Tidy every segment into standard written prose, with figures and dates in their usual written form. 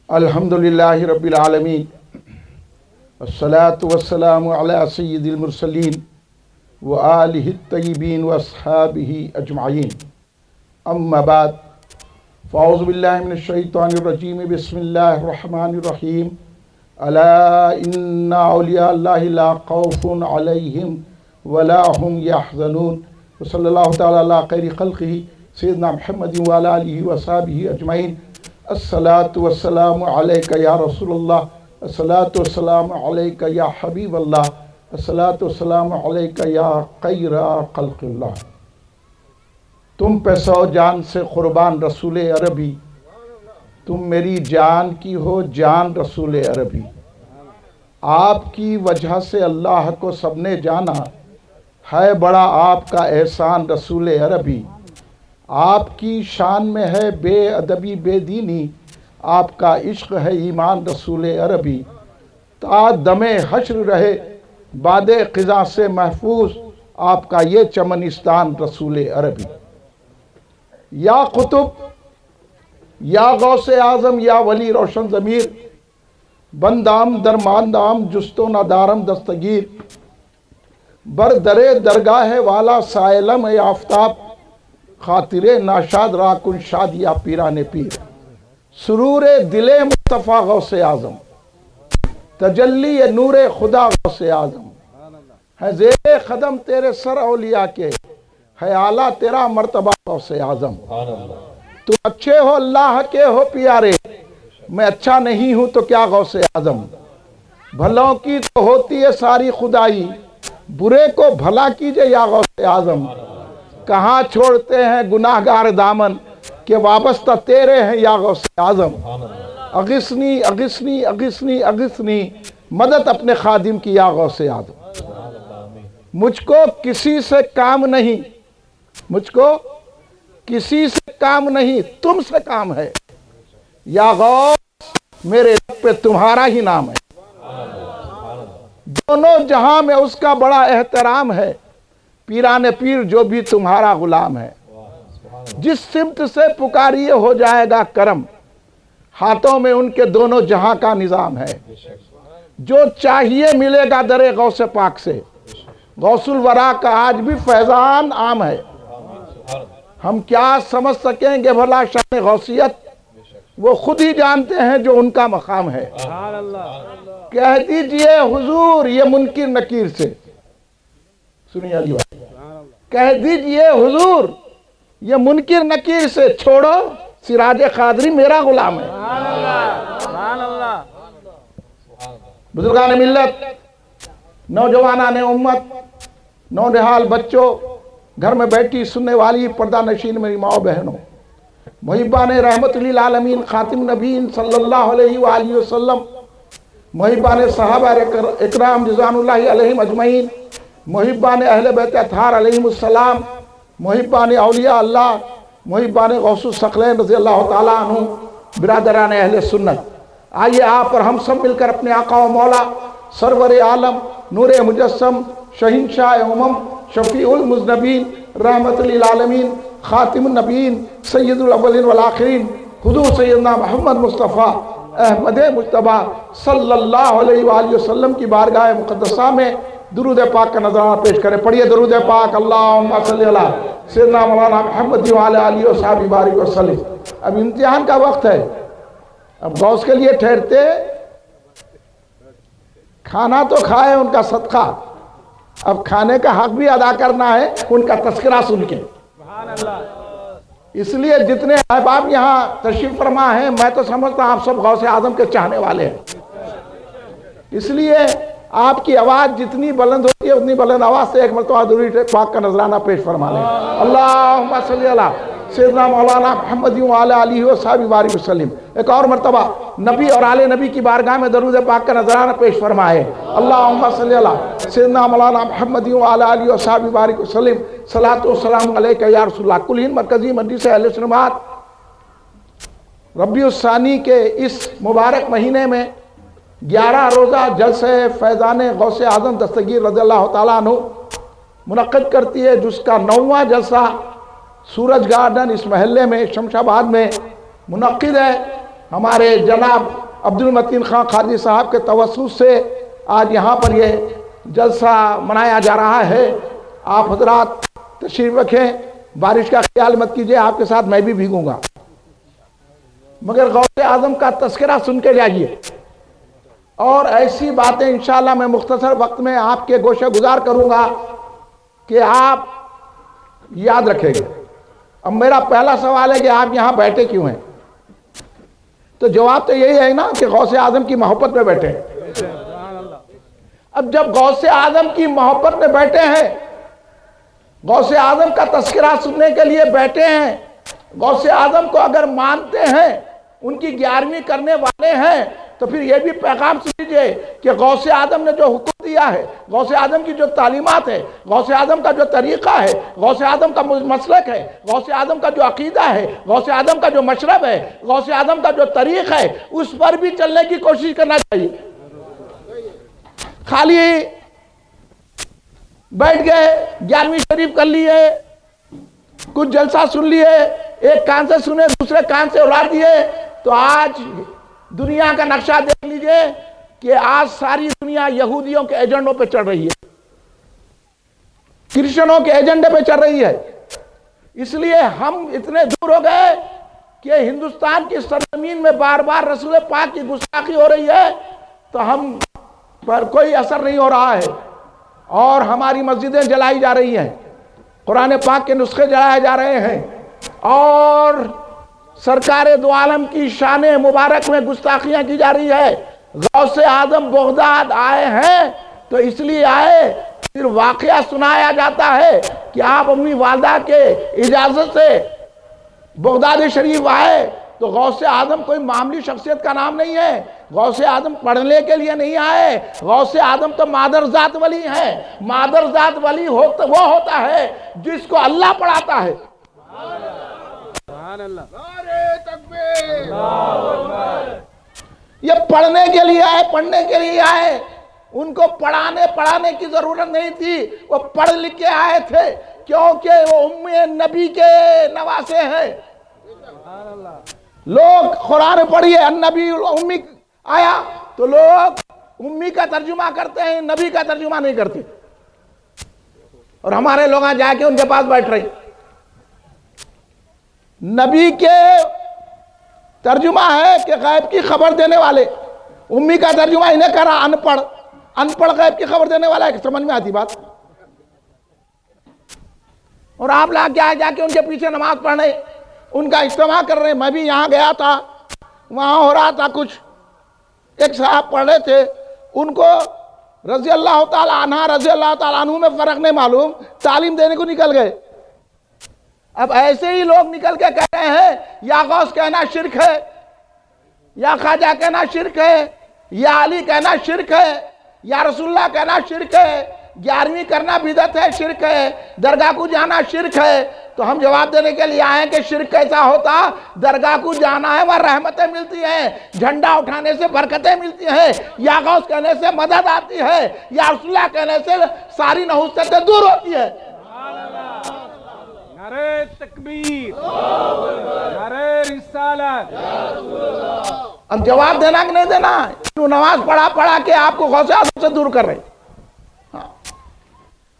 الحمدللہ رب العالمین والصلاة والسلام علی سید المرسلین وآلہ الطیبین واصحابہ اجمعین اما بعد فاعوذ باللہ من الشیطان الرجیم بسم اللہ الرحمن الرحیم الا ان اولیاء اللہ لا خوف علیہم ولا هم یحزنون وصلی اللہ تعالی علی خیر خلقہ سیدنا محمد وعلی آلہ وصحبہ اجمعین الصلاة والسلام علیکہ یا رسول اللہ، الصلاة والسلام علیکہ یا حبیب اللہ، الصلاة والسلام علیکہ یا خیر خلق اللہ۔ تم پہ سو جان سے قربان رسول عربی، تم میری جان کی ہو جان رسول عربی۔ آپ کی وجہ سے اللہ کو سب نے جانا، ہے بڑا آپ کا احسان رسول عربی۔ آپ کی شان میں ہے بے ادبی بے دینی، آپ کا عشق ہے ایمان رسول عربی۔ تا دم حشر رہے باد قضا سے محفوظ، آپ کا یہ چمنستان رسول عربی۔ یا قطب یا غوث اعظم یا ولی روشن ضمیر، بندام درماندام جستو ندارم دستگیر، بردرے درگاہ والا سائلم اے آفتاب، خاطر ناشاد راکن شاد یا پیران پیر۔ سرور دل مصطفیٰ غوث اعظم، تجلی نور خدا غوث اعظم، ہے زیر قدم تیرے سر اولیاء کے، ہے اعلیٰ تیرا مرتبہ غوث اعظم۔ تم اچھے ہو اللہ کے ہو پیارے، میں اچھا نہیں ہوں تو کیا غوث اعظم۔ بھلوں کی تو ہوتی ہے ساری خدائی، برے کو بھلا کیجئے یا غوث اعظم۔ کہاں چھوڑتے ہیں گناہگار دامن، کہ وابستہ تیرے ہیں یا غوث اعظم۔ اغثنی اغثنی اغثنی اغثنی، مدد اپنے خادم کی یا غوث اعظم۔ مجھ کو کسی سے کام نہیں، مجھ کو کسی سے کام نہیں، تم سے کام ہے یا غوث، میرے لب پہ تمہارا ہی نام ہے۔ دونوں جہاں میں اس کا بڑا احترام ہے، پیران پیر جو بھی تمہارا غلام ہے۔ جس سمت سے پکاریے ہو جائے گا کرم، ہاتھوں میں ان کے دونوں جہاں کا نظام ہے۔ جو چاہیے ملے گا در غوث پاک سے، غوث الورا کا آج بھی فیضان عام ہے۔ ہم کیا سمجھ سکیں گے بھلا شان غوثیت، وہ خود ہی جانتے ہیں جو ان کا مقام ہے۔ کہہ دیجئے حضور یہ منکر نکیر سے، سنیے علی بات، کہہ دیجئے حضور یہ منکر نکیر سے، چھوڑو سراج قادری میرا غلام ہے۔ بزرگان ملت، نوجوانان امت، نونہال بچوں، گھر میں بیٹھی سننے والی پردہ نشین میری ماں بہنوں، محبان رحمت للعالمین خاتم نبیین صلی اللہ علیہ وآلہ وسلم، محبان صحابہ اکرام رضوان اللہ علیہم اجمعین، محبان اہل بیت اطہار علیہم السلام، محبان اولیاء اللہ، محبان غوث الثقلین رضی اللہ تعالیٰ عنہ، برادران اہل سنت، آئیے آپ اور ہم سب مل کر اپنے آقا و مولا سرور عالم نور مجسم شہنشاہ امم شفیع المذنبین رحمت للعالمین خاتم النبیین سید الاولین والآخرین حضور سیدنا محمد مصطفیٰ احمد مجتبیٰ صلی اللہ علیہ وآلہ وسلم کی بارگاہ مقدسہ میں درود پاک کا نظرانہ پیش کریں۔ پڑھیے درود پاک، اللہم صلی علی سیدنا مولانا محمد وعلی آلہ وصحبہ بارک وسلم۔ اب امتحان کا وقت ہے، اب غوث کے لیے ٹھہرتے، کھانا تو کھائے ان کا صدقہ، اب کھانے کا حق بھی ادا کرنا ہے ان کا تذکرہ سن کے۔ اس لیے جتنے احباب یہاں تشریف فرما ہیں، میں تو سمجھتا ہوں آپ سب غوث اعظم کے چاہنے والے ہیں، اس لیے آپ کی آواز جتنی بلند ہوتی ہے اتنی بلند آواز سے ایک مرتبہ درود پاک کا نذرانہ پیش فرما لیں۔ اللہم صلی علی سیدنا مولانا محمد وعلی آلہ وصحبہ بارک وسلم۔ ایک اور مرتبہ نبی اور آل نبی کی بارگاہ میں درود پاک کا نذرانہ پیش فرمائے۔ اللہم صلی علی سیدنا مولانا محمد وعلی آلہ وصحبہ بارک وسلم۔ صلاۃ والسلام علیکہ یا رسول اللہ۔ کل ہند مرکزی مجلس اہل سنت ربیع الثانی کے اس مبارک مہینے میں 11 روزہ جلسہ فیضان غوث اعظم دستگیر رضی اللہ تعالیٰ عنہ منعقد کرتی ہے، جس کا 9واں جلسہ سورج گارڈن اس محلے میں شمش آباد میں منعقد ہے۔ ہمارے جناب عبد المتین خان قادری صاحب کے توسط سے آج یہاں پر یہ جلسہ منایا جا رہا ہے۔ آپ حضرات تشریف رکھیں، بارش کا خیال مت کیجئے، آپ کے ساتھ میں بھی بھیگوں گا، مگر غوث اعظم کا تذکرہ سن کے جائیے، اور ایسی باتیں انشاءاللہ میں مختصر وقت میں آپ کے گوشہ گزار کروں گا کہ آپ یاد رکھیں گے۔ اب میرا پہلا سوال ہے کہ آپ یہاں بیٹھے کیوں ہیں؟ تو جواب تو یہی ہے نا کہ غوث اعظم کی محبت میں بیٹھے ہیں۔ اب جب غوث اعظم کی محبت میں بیٹھے ہیں، غوث اعظم کا تذکرہ سننے کے لیے بیٹھے ہیں، غوث اعظم کو اگر مانتے ہیں، ان کی 11ویں کرنے والے ہیں، تو پھر یہ بھی پیغام سنیجئے کہ غوث اعظم نے جو حکم دیا ہے، غوث اعظم کی جو تعلیمات ہے، غوث اعظم کا جو طریقہ ہے، غوث اعظم کا مسلک ہے، غوث اعظم کا جو عقیدہ ہے، غوث اعظم کا جو مشرب ہے، غوث اعظم کا جو طریق ہے، اس پر بھی چلنے کی کوشش کرنا چاہیے۔ خالی بیٹھ گئے، 11ویں شریف کر لیے، کچھ جلسہ سن لیے، ایک کان سے سنے دوسرے کان سے اڑا دیے، تو آج دنیا کا نقشہ دیکھ لیجئے کہ آج ساری دنیا یہودیوں کے ایجنڈوں پہ چڑھ رہی ہے، کرسچنوں کے ایجنڈے پہ چڑھ رہی ہے۔ اس لیے ہم اتنے دور ہو گئے کہ ہندوستان کی سرزمین میں بار بار رسول پاک کی گستاخی ہو رہی ہے، تو ہم پر کوئی اثر نہیں ہو رہا ہے، اور ہماری مسجدیں جلائی جا رہی ہیں، قرآن پاک کے نسخے جلائے جا رہے ہیں، اور سرکار دو عالم کی شان مبارک میں گستاخیاں کی جا رہی ہے۔ غوث اعظم بغداد آئے ہیں تو اس لیے آئے، پھر واقعہ سنایا جاتا ہے کہ آپ امی والدہ کے اجازت سے بغداد شریف آئے، تو غوث اعظم کوئی معمولی شخصیت کا نام نہیں ہے، غوث اعظم پڑھنے کے لیے نہیں آئے، غوث اعظم تو مادر ذات ولی ہیں۔ مادر ذات ولی وہ ہوتا ہے جس کو اللہ پڑھاتا ہے۔ یہ پڑھنے کے لیے آئے، پڑھنے کے لیے آئے، ان کو پڑھانے کی ضرورت نہیں تھی، وہ پڑھ لکھ کے آئے تھے، کیونکہ وہ ام نبی کے نواسے ہیں۔ لوگ قرآن پڑھیے، النبی امی آیا تو لوگ امی کا ترجمہ کرتے ہیں، نبی کا ترجمہ نہیں کرتے، اور ہمارے لوگ جا کے ان کے پاس بیٹھ رہے ہیں۔ نبی کے ترجمہ ہے کہ غیب کی خبر دینے والے، امی کا ترجمہ انہیں کرا ان پڑھ غیب کی خبر دینے والا ہے، سمجھ میں آتی بات؟ اور آپ لا کے جا کے ان کے پیچھے نماز پڑھنے، ان کا اجتماع کر رہے ہیں۔ میں بھی یہاں گیا تھا، وہاں ہو رہا تھا کچھ، ایک صاحب پڑھ رہے تھے، ان کو رضی اللہ تعالیٰ عنہ رضی اللہ تعالیٰ عنہ میں فرق نہیں معلوم، تعلیم دینے کو نکل گئے۔ اب ایسے ہی لوگ نکل کے کہہ رہے ہیں یا غوث کہنا شرک ہے، یا خواجہ کہنا شرک ہے، یا علی کہنا شرک ہے، یا رسول اللہ کہنا شرک ہے، 11ویں کرنا بدعت ہے، شرک ہے، درگاہ کو جانا شرک ہے۔ تو ہم جواب دینے کے لیے آئے کہ شرک کیسا ہوتا؟ درگاہ کو جانا ہے، وہاں رحمتیں ملتی ہیں، جھنڈا اٹھانے سے برکتیں ملتی ہیں، یا غوث کہنے سے مدد آتی ہے، یا رسول اللہ کہنے سے ساری نحوستیں دور ہوتی ہے۔ نعرہ تکبیر، نعرہ رسالت۔ اب جواب دینا کہ نہیں دینا؟ نماز پڑھا کے آپ کو غوث اعظم سے دور کر رہے ہیں۔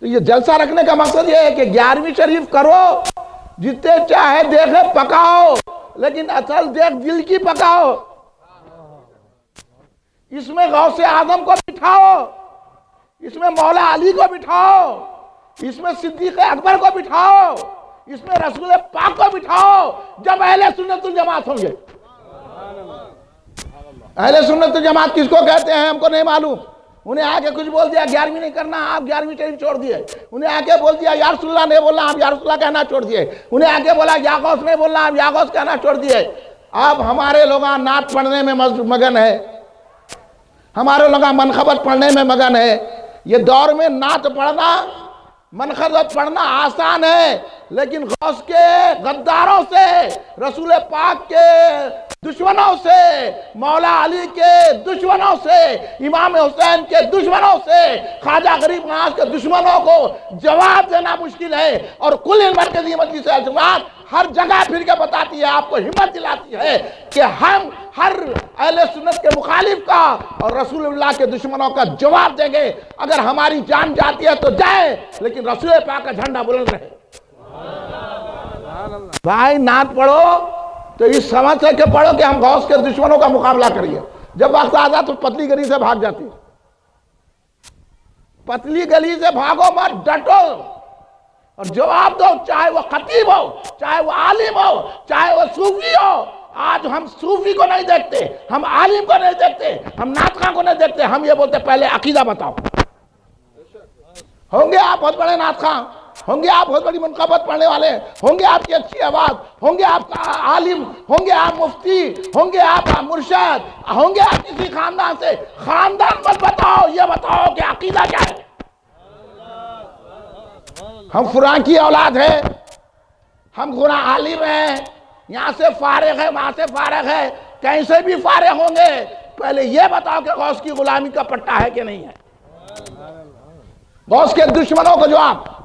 تو یہ جلسہ رکھنے کا مقصد یہ ہے کہ 11ویں شریف کرو، جتنے چاہے دیکھے پکاؤ، لیکن اصل دیکھ دل کی پکاؤ۔ اس میں غوث اعظم کو بٹھاؤ، اس میں مولا علی کو بٹھاؤ، اس میں صدیق اکبر کو بٹھاؤ، اس میں رسول پاک کو بٹھاؤ، جب اہل سنت الجماعت ہوں گے۔ اہل سنت الجماعت کس کو کہتے ہیں ہم کو نہیں معلوم۔ انہیں آگے کچھ بول دیا 11ویں نہیں کرنا، آپ 11ویں شریف چھوڑ دیے۔ انہیں آگے بول دیا یا رسول اللہ نہیں بولنا، آپ یا رسول اللہ کہنا چھوڑ دیے۔ انہیں آگے بولا یا غوث نہیں بولنا، آپ یا غوث کہنا چھوڑ دیے۔ اب ہمارے لوگ نعت پڑھنے میں مگن ہے، ہمارے لوگ منقبت پڑھنے میں مگن ہے۔ یہ دور میں نعت پڑھنا، منقبت پڑھنا آسان ہے، لیکن غوث کے غداروں سے، رسول پاک کے دشمنوں سے، مولا علی کے دشمنوں سے، امام حسین کے دشمنوں سے، خواجہ غریب نواز کے دشمنوں کو جواب دینا مشکل ہے۔ اور کل مرکزی مجلس الجماعت ہر جگہ پھر کے بتاتی ہے، آپ کو ہمت دلاتی ہے کہ ہم ہر اہل سنت کے مخالف کا اور رسول اللہ کے دشمنوں کا جواب دیں گے۔ اگر ہماری جان جاتی ہے تو جائے، لیکن رسول پاک کا جھنڈا بلند رہے۔ بھائی نعت پڑھو تو اس سمجھ سے کہ پڑھو کہ ہم غوث کے دشمنوں کا مقابلہ کریے، جب وقت آتا تو پتلی گلی سے بھاگ جاتی، پتلی گلی سے بھاگو مت، ڈٹو اور جواب دو، چاہے وہ خطیب ہو، چاہے وہ عالم ہو، چاہے وہ صوفی ہو۔ آج ہم صوفی کو نہیں دیکھتے، ہم عالم کو نہیں دیکھتے، ہم نعت خواں کو نہیں دیکھتے، ہم یہ بولتے پہلے عقیدہ بتاؤ۔ ہوں گے آپ بہت بڑے نعت خواں، ہوں گے آپ بہت بڑی منقبت پڑھنے والے، ہوں گے آپ کی اچھی آواز، ہوں گے آپ عالم، ہوں گے آپ مفتی، ہوں گے آپ مرشد، ہوں گے آپ کسی خاندان سے، خاندان مت بتاؤ، یہ بتاؤ کہ عقیدہ کیا ہے۔ ہم فلاں کی اولاد ہے، ہم فلاں عالم ہیں، یہاں سے فارغ ہے، وہاں سے فارغ ہے، کہیں سے بھی فارغ ہوں گے، پہلے یہ بتاؤ کہ غوث کی غلامی کا پٹا ہے کہ نہیں ہے۔ غوث کے دشمنوں کو جو آپ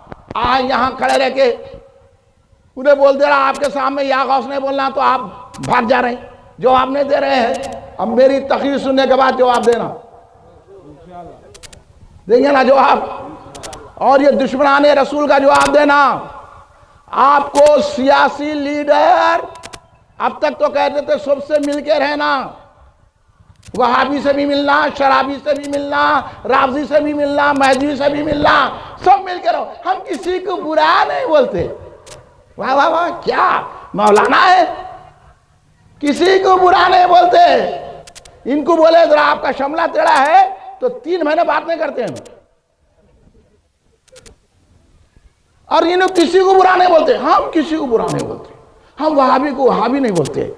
یہاں کھڑے رہ کے انہیں بول دے رہا آپ کے سامنے، یا غوث نے بولنا تو آپ بھاگ جا رہے ہیں، جواب نہیں دے رہے ہیں۔ اب میری تقریر سننے کے بعد جواب دینا، دیں گے نا جواب؟ اور یہ دشمنان رسول کا جواب دینا۔ آپ کو سیاسی لیڈر اب تک تو کہتے تھے سب سے مل کے رہنا، وہابی سے بھی ملنا، شرابی سے بھی ملنا، رافضی سے بھی ملنا، مہدوی سے بھی ملنا، سب مل کے رہو، ہم کسی کو برا نہیں بولتے۔ واہ واہ واہ، کیا مولانا ہے، کسی کو برا نہیں بولتے۔ ان کو بولے ذرا آپ کا شملہ ٹیڑھا ہے تو 3 مہینے بات نہیں کرتے ہیں، اور انہوں کسی کو برا نہیں بولتے، ہم کسی کو برا نہیں بولتے، ہم وہابی کو وہابی نہیں بولتے،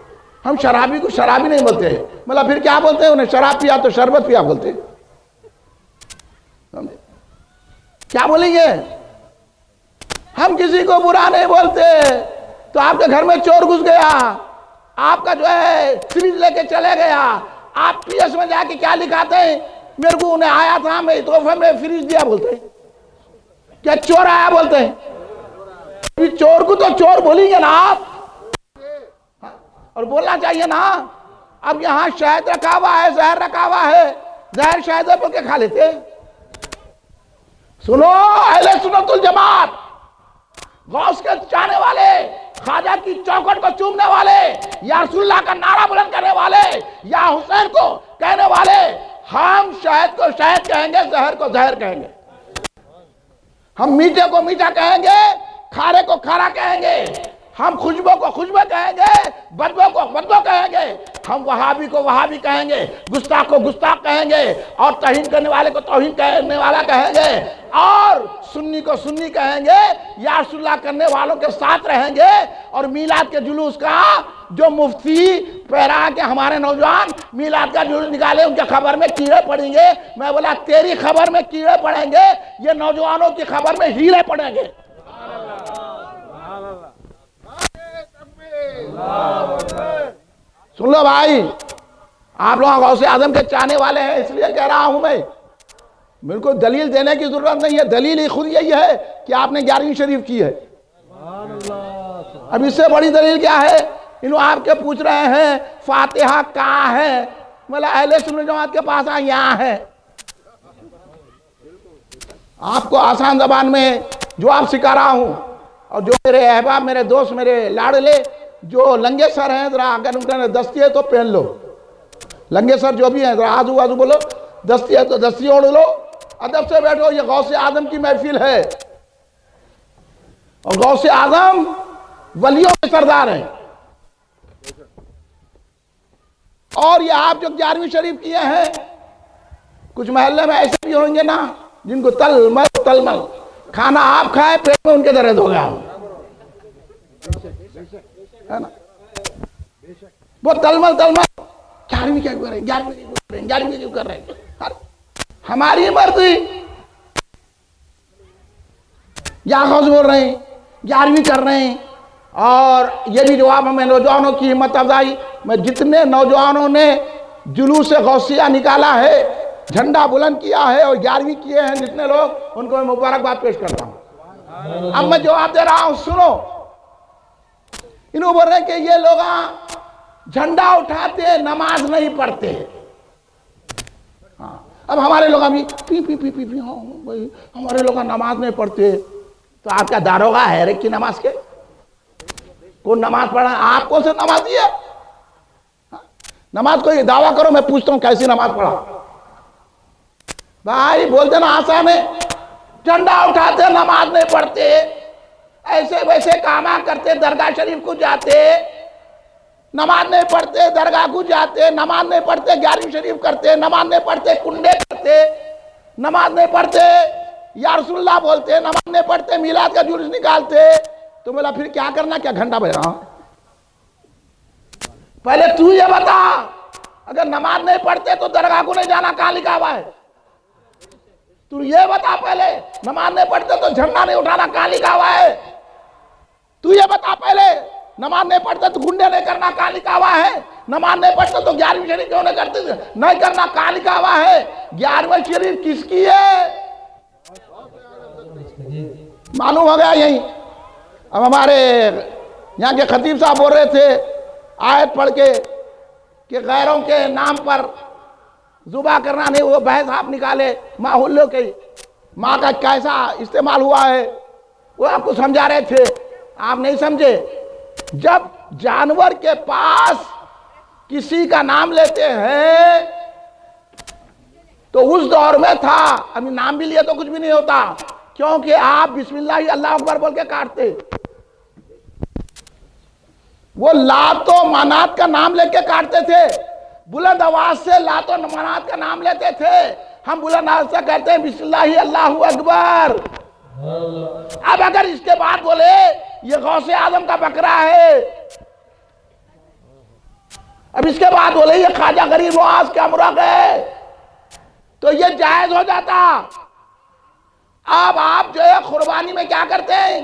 ہم شرابی کو شرابی نہیں بولتے، مطلب پھر کیا بولتے ہیں؟ انہیں شراب پیا تو شربت پیا بولتے، کیا بولیں گے؟ ہم کسی کو برا نہیں بولتے۔ تو آپ کے گھر میں چور گھس گیا، آپ کا جو ہے فریج لے کے چلے گیا، آپ پی ایس میں جا کے کیا لکھاتے ہیں؟ میرے کو انہیں آیا تھا، میں تحفے میں فریج دیا بولتے ہیں، کیا چور آیا بولتے ہیں؟ چور کو تو چور بولیں گے نا آپ، اور بولنا چاہیے نا۔ اب یہاں شہد رکھا ہوا ہے، زہر رکھا ہوا ہے، زہر شہد ہے بول کے کھا لیتے۔ سنو اہل سنت الجماعت، غوث کے چاہنے والے، خواجہ کی چوکھٹ کو چومنے والے، یا رسول اللہ کا نعرہ بلند کرنے والے، یا حسین کو کہنے والے، ہم شہد کو شہد کہیں گے، زہر کو زہر کہیں گے، ہم میٹھے کو میٹھا کہیں گے، کھارے کو کھارا کہیں گے، ہم خوشبو کو خوشبو کہیں گے، بدبو کو بدبو کہیں گے، ہم وہابی کو وہابی کہیں گے، گستاخ کو گستاخ کہیں گے، اور توہین کرنے والے کو توہین کرنے والا کہیں گے، اور سنی کو سنی کہیں گے، یا رسول اللہ کرنے والوں کے ساتھ رہیں گے۔ اور میلاد کے جلوس کا جو مفتی پیرا کے ہمارے نوجوان میلاد کا جلوس نکالے، ان کے خبر میں کیڑے پڑیں گے، میں بولا تیری خبر میں کیڑے پڑیں گے، یہ نوجوانوں کی خبر میں ہیرے پڑیں گے۔ سن لو بھائی، آپ لوگ غوث اعظم کے چاہنے والے ہیں، اس لیے کہہ رہا ہوں میں، میرے کو دلیل دینے کی ضرورت نہیں ہے، دلیل ہی خود یہی ہے کہ آپ نے 11ویں شریف کی ہے۔ اب اس سے بڑی دلیل کیا ہے؟ انہوں آپ کے پوچھ رہے ہیں فاتحہ کہاں ہے، مطلب اہل سنت جماعت کے پاس یہاں ہے۔ آپ کو آسان زبان میں جو آپ سکھا رہا ہوں، اور جو میرے احباب، میرے دوست، میرے لاڑلے جو لنگے سر ہیں، ذرا اگر ان کا دستی ہے تو پہن لو، لنگے سر جو بھی ہیں ذرا آزو آزو بولو، دستی ہے تو دستی اوڑھ لو، ادب سے بیٹھو، یہ غوث اعظم کی محفل ہے، اور غوث اعظم ولیوں کے سردار ہیں، اور یہ آپ جو 11ویں شریف کیے ہیں، کچھ محلے میں ایسے بھی ہوں گے نا جن کو تلمل کھانا آپ کھائے، پیٹ میں ان کے درد ہو گیا ہے نا، وہ تلمل 11ویں کیا کر رہے ہیں، 11ویں کیوں کر رہے ہیں، ہماری مرضی، یا غوث بول رہے ہیں، 11ویں کر رہے ہیں۔ اور یہ بھی جواب ہمیں نوجوانوں کی ہمت افزائی، میں جتنے نوجوانوں نے جلوس غوثیہ نکالا ہے، جھنڈا بلند کیا ہے اور 11ویں کیے ہیں جتنے لوگ، ان کو میں مبارکباد پیش کرتا ہوں۔ اب میں جواب دے رہا ہوں، انہوں بول رہے ہیں کہ یہ لوگ جھنڈا اٹھاتے نماز نہیں پڑھتے. اب ہمارے لوگ ابھی پی پی پی پی پی ہاں بھائی ہمارے لوگ نماز نہیں پڑھتے. تو آپ کا داروغہ ہے رے کی نماز کے؟ کون نماز پڑھا؟ آپ کون سے نمازی ہے؟ نماز کوئی دعویٰ کرو، میں پوچھتا ہوں کیسی نماز پڑھا. بھائی بولتے نا آسان ہے، جھنڈا اٹھاتے نماز نہیں پڑھتے، ایسے ویسے کاما کرتے، درگاہ شریف کو جاتے نماز نہیں پڑھتے، درگاہ کو جاتے نماز نہیں پڑھتے، 11ویں شریف کرتے نماز نہیں پڑھتے، کنڈے کرتے نماز نہیں پڑھتے، یا رسول اللہ بولتے نماز نہیں پڑھتے، میلاد کا جلوس نکالتے. تو بولا پھر کیا کرنا، کیا گھنٹہ بج رہا؟ پہلے تو یہ بتا، اگر نماز نہیں پڑھتے تو درگاہ کو نہیں جانا کہاں لکھا ہوا ہے؟ تو یہ بتا پہلے، نماز نہیں پڑھتے تو جھنڈا نہیں اٹھانا کہاں لکھا ہوا ہے؟ تو یہ بتا پہلے، نماز نہیں پڑھتے تو گنڈے نہیں کرنا کہاں لکھا ہوا ہے؟ نماز نہیں پڑھتے تو 11ویں شریف کیوں نہیں کرتے نہیں کرنا کہاں لکھا ہوا ہے؟ 11ویں شریف کس کی ہے؟ معلوم ہو گیا یہی. اب ہمارے یہاں کے خطیب صاحب بول رہے تھے آیت پڑھ کے کہ غیروں کے نام پر ذبح کرنا نہیں، وہ بحث آپ نکالے ماحولوں کے ماں کا کیسا استعمال ہوا ہے وہ آپ کو سمجھا رہے تھے، آپ نہیں سمجھے. جب جانور کے پاس کسی کا نام لیتے ہیں تو اس دور میں تھا، ابھی نام بھی لیے تو کچھ بھی نہیں ہوتا، کیونکہ آپ بسم اللہ اللہ اکبر بول کے کاٹتے. وہ لات و منات کا نام لے کے کاٹتے تھے، بلند آواز سے لات و منات کا نام لیتے تھے. ہم بلند آواز سے کہتے ہیں بسم اللہ اللہ اکبر. اب اگر اس کے بعد بولے یہ غوث اعظم کا بکرا ہے، اب اس کے بعد بولے یہ خواجہ غریب نواز کا مرغ ہے، تو یہ جائز ہو جاتا. اب آپ جو ہے قربانی میں کیا کرتے ہیں،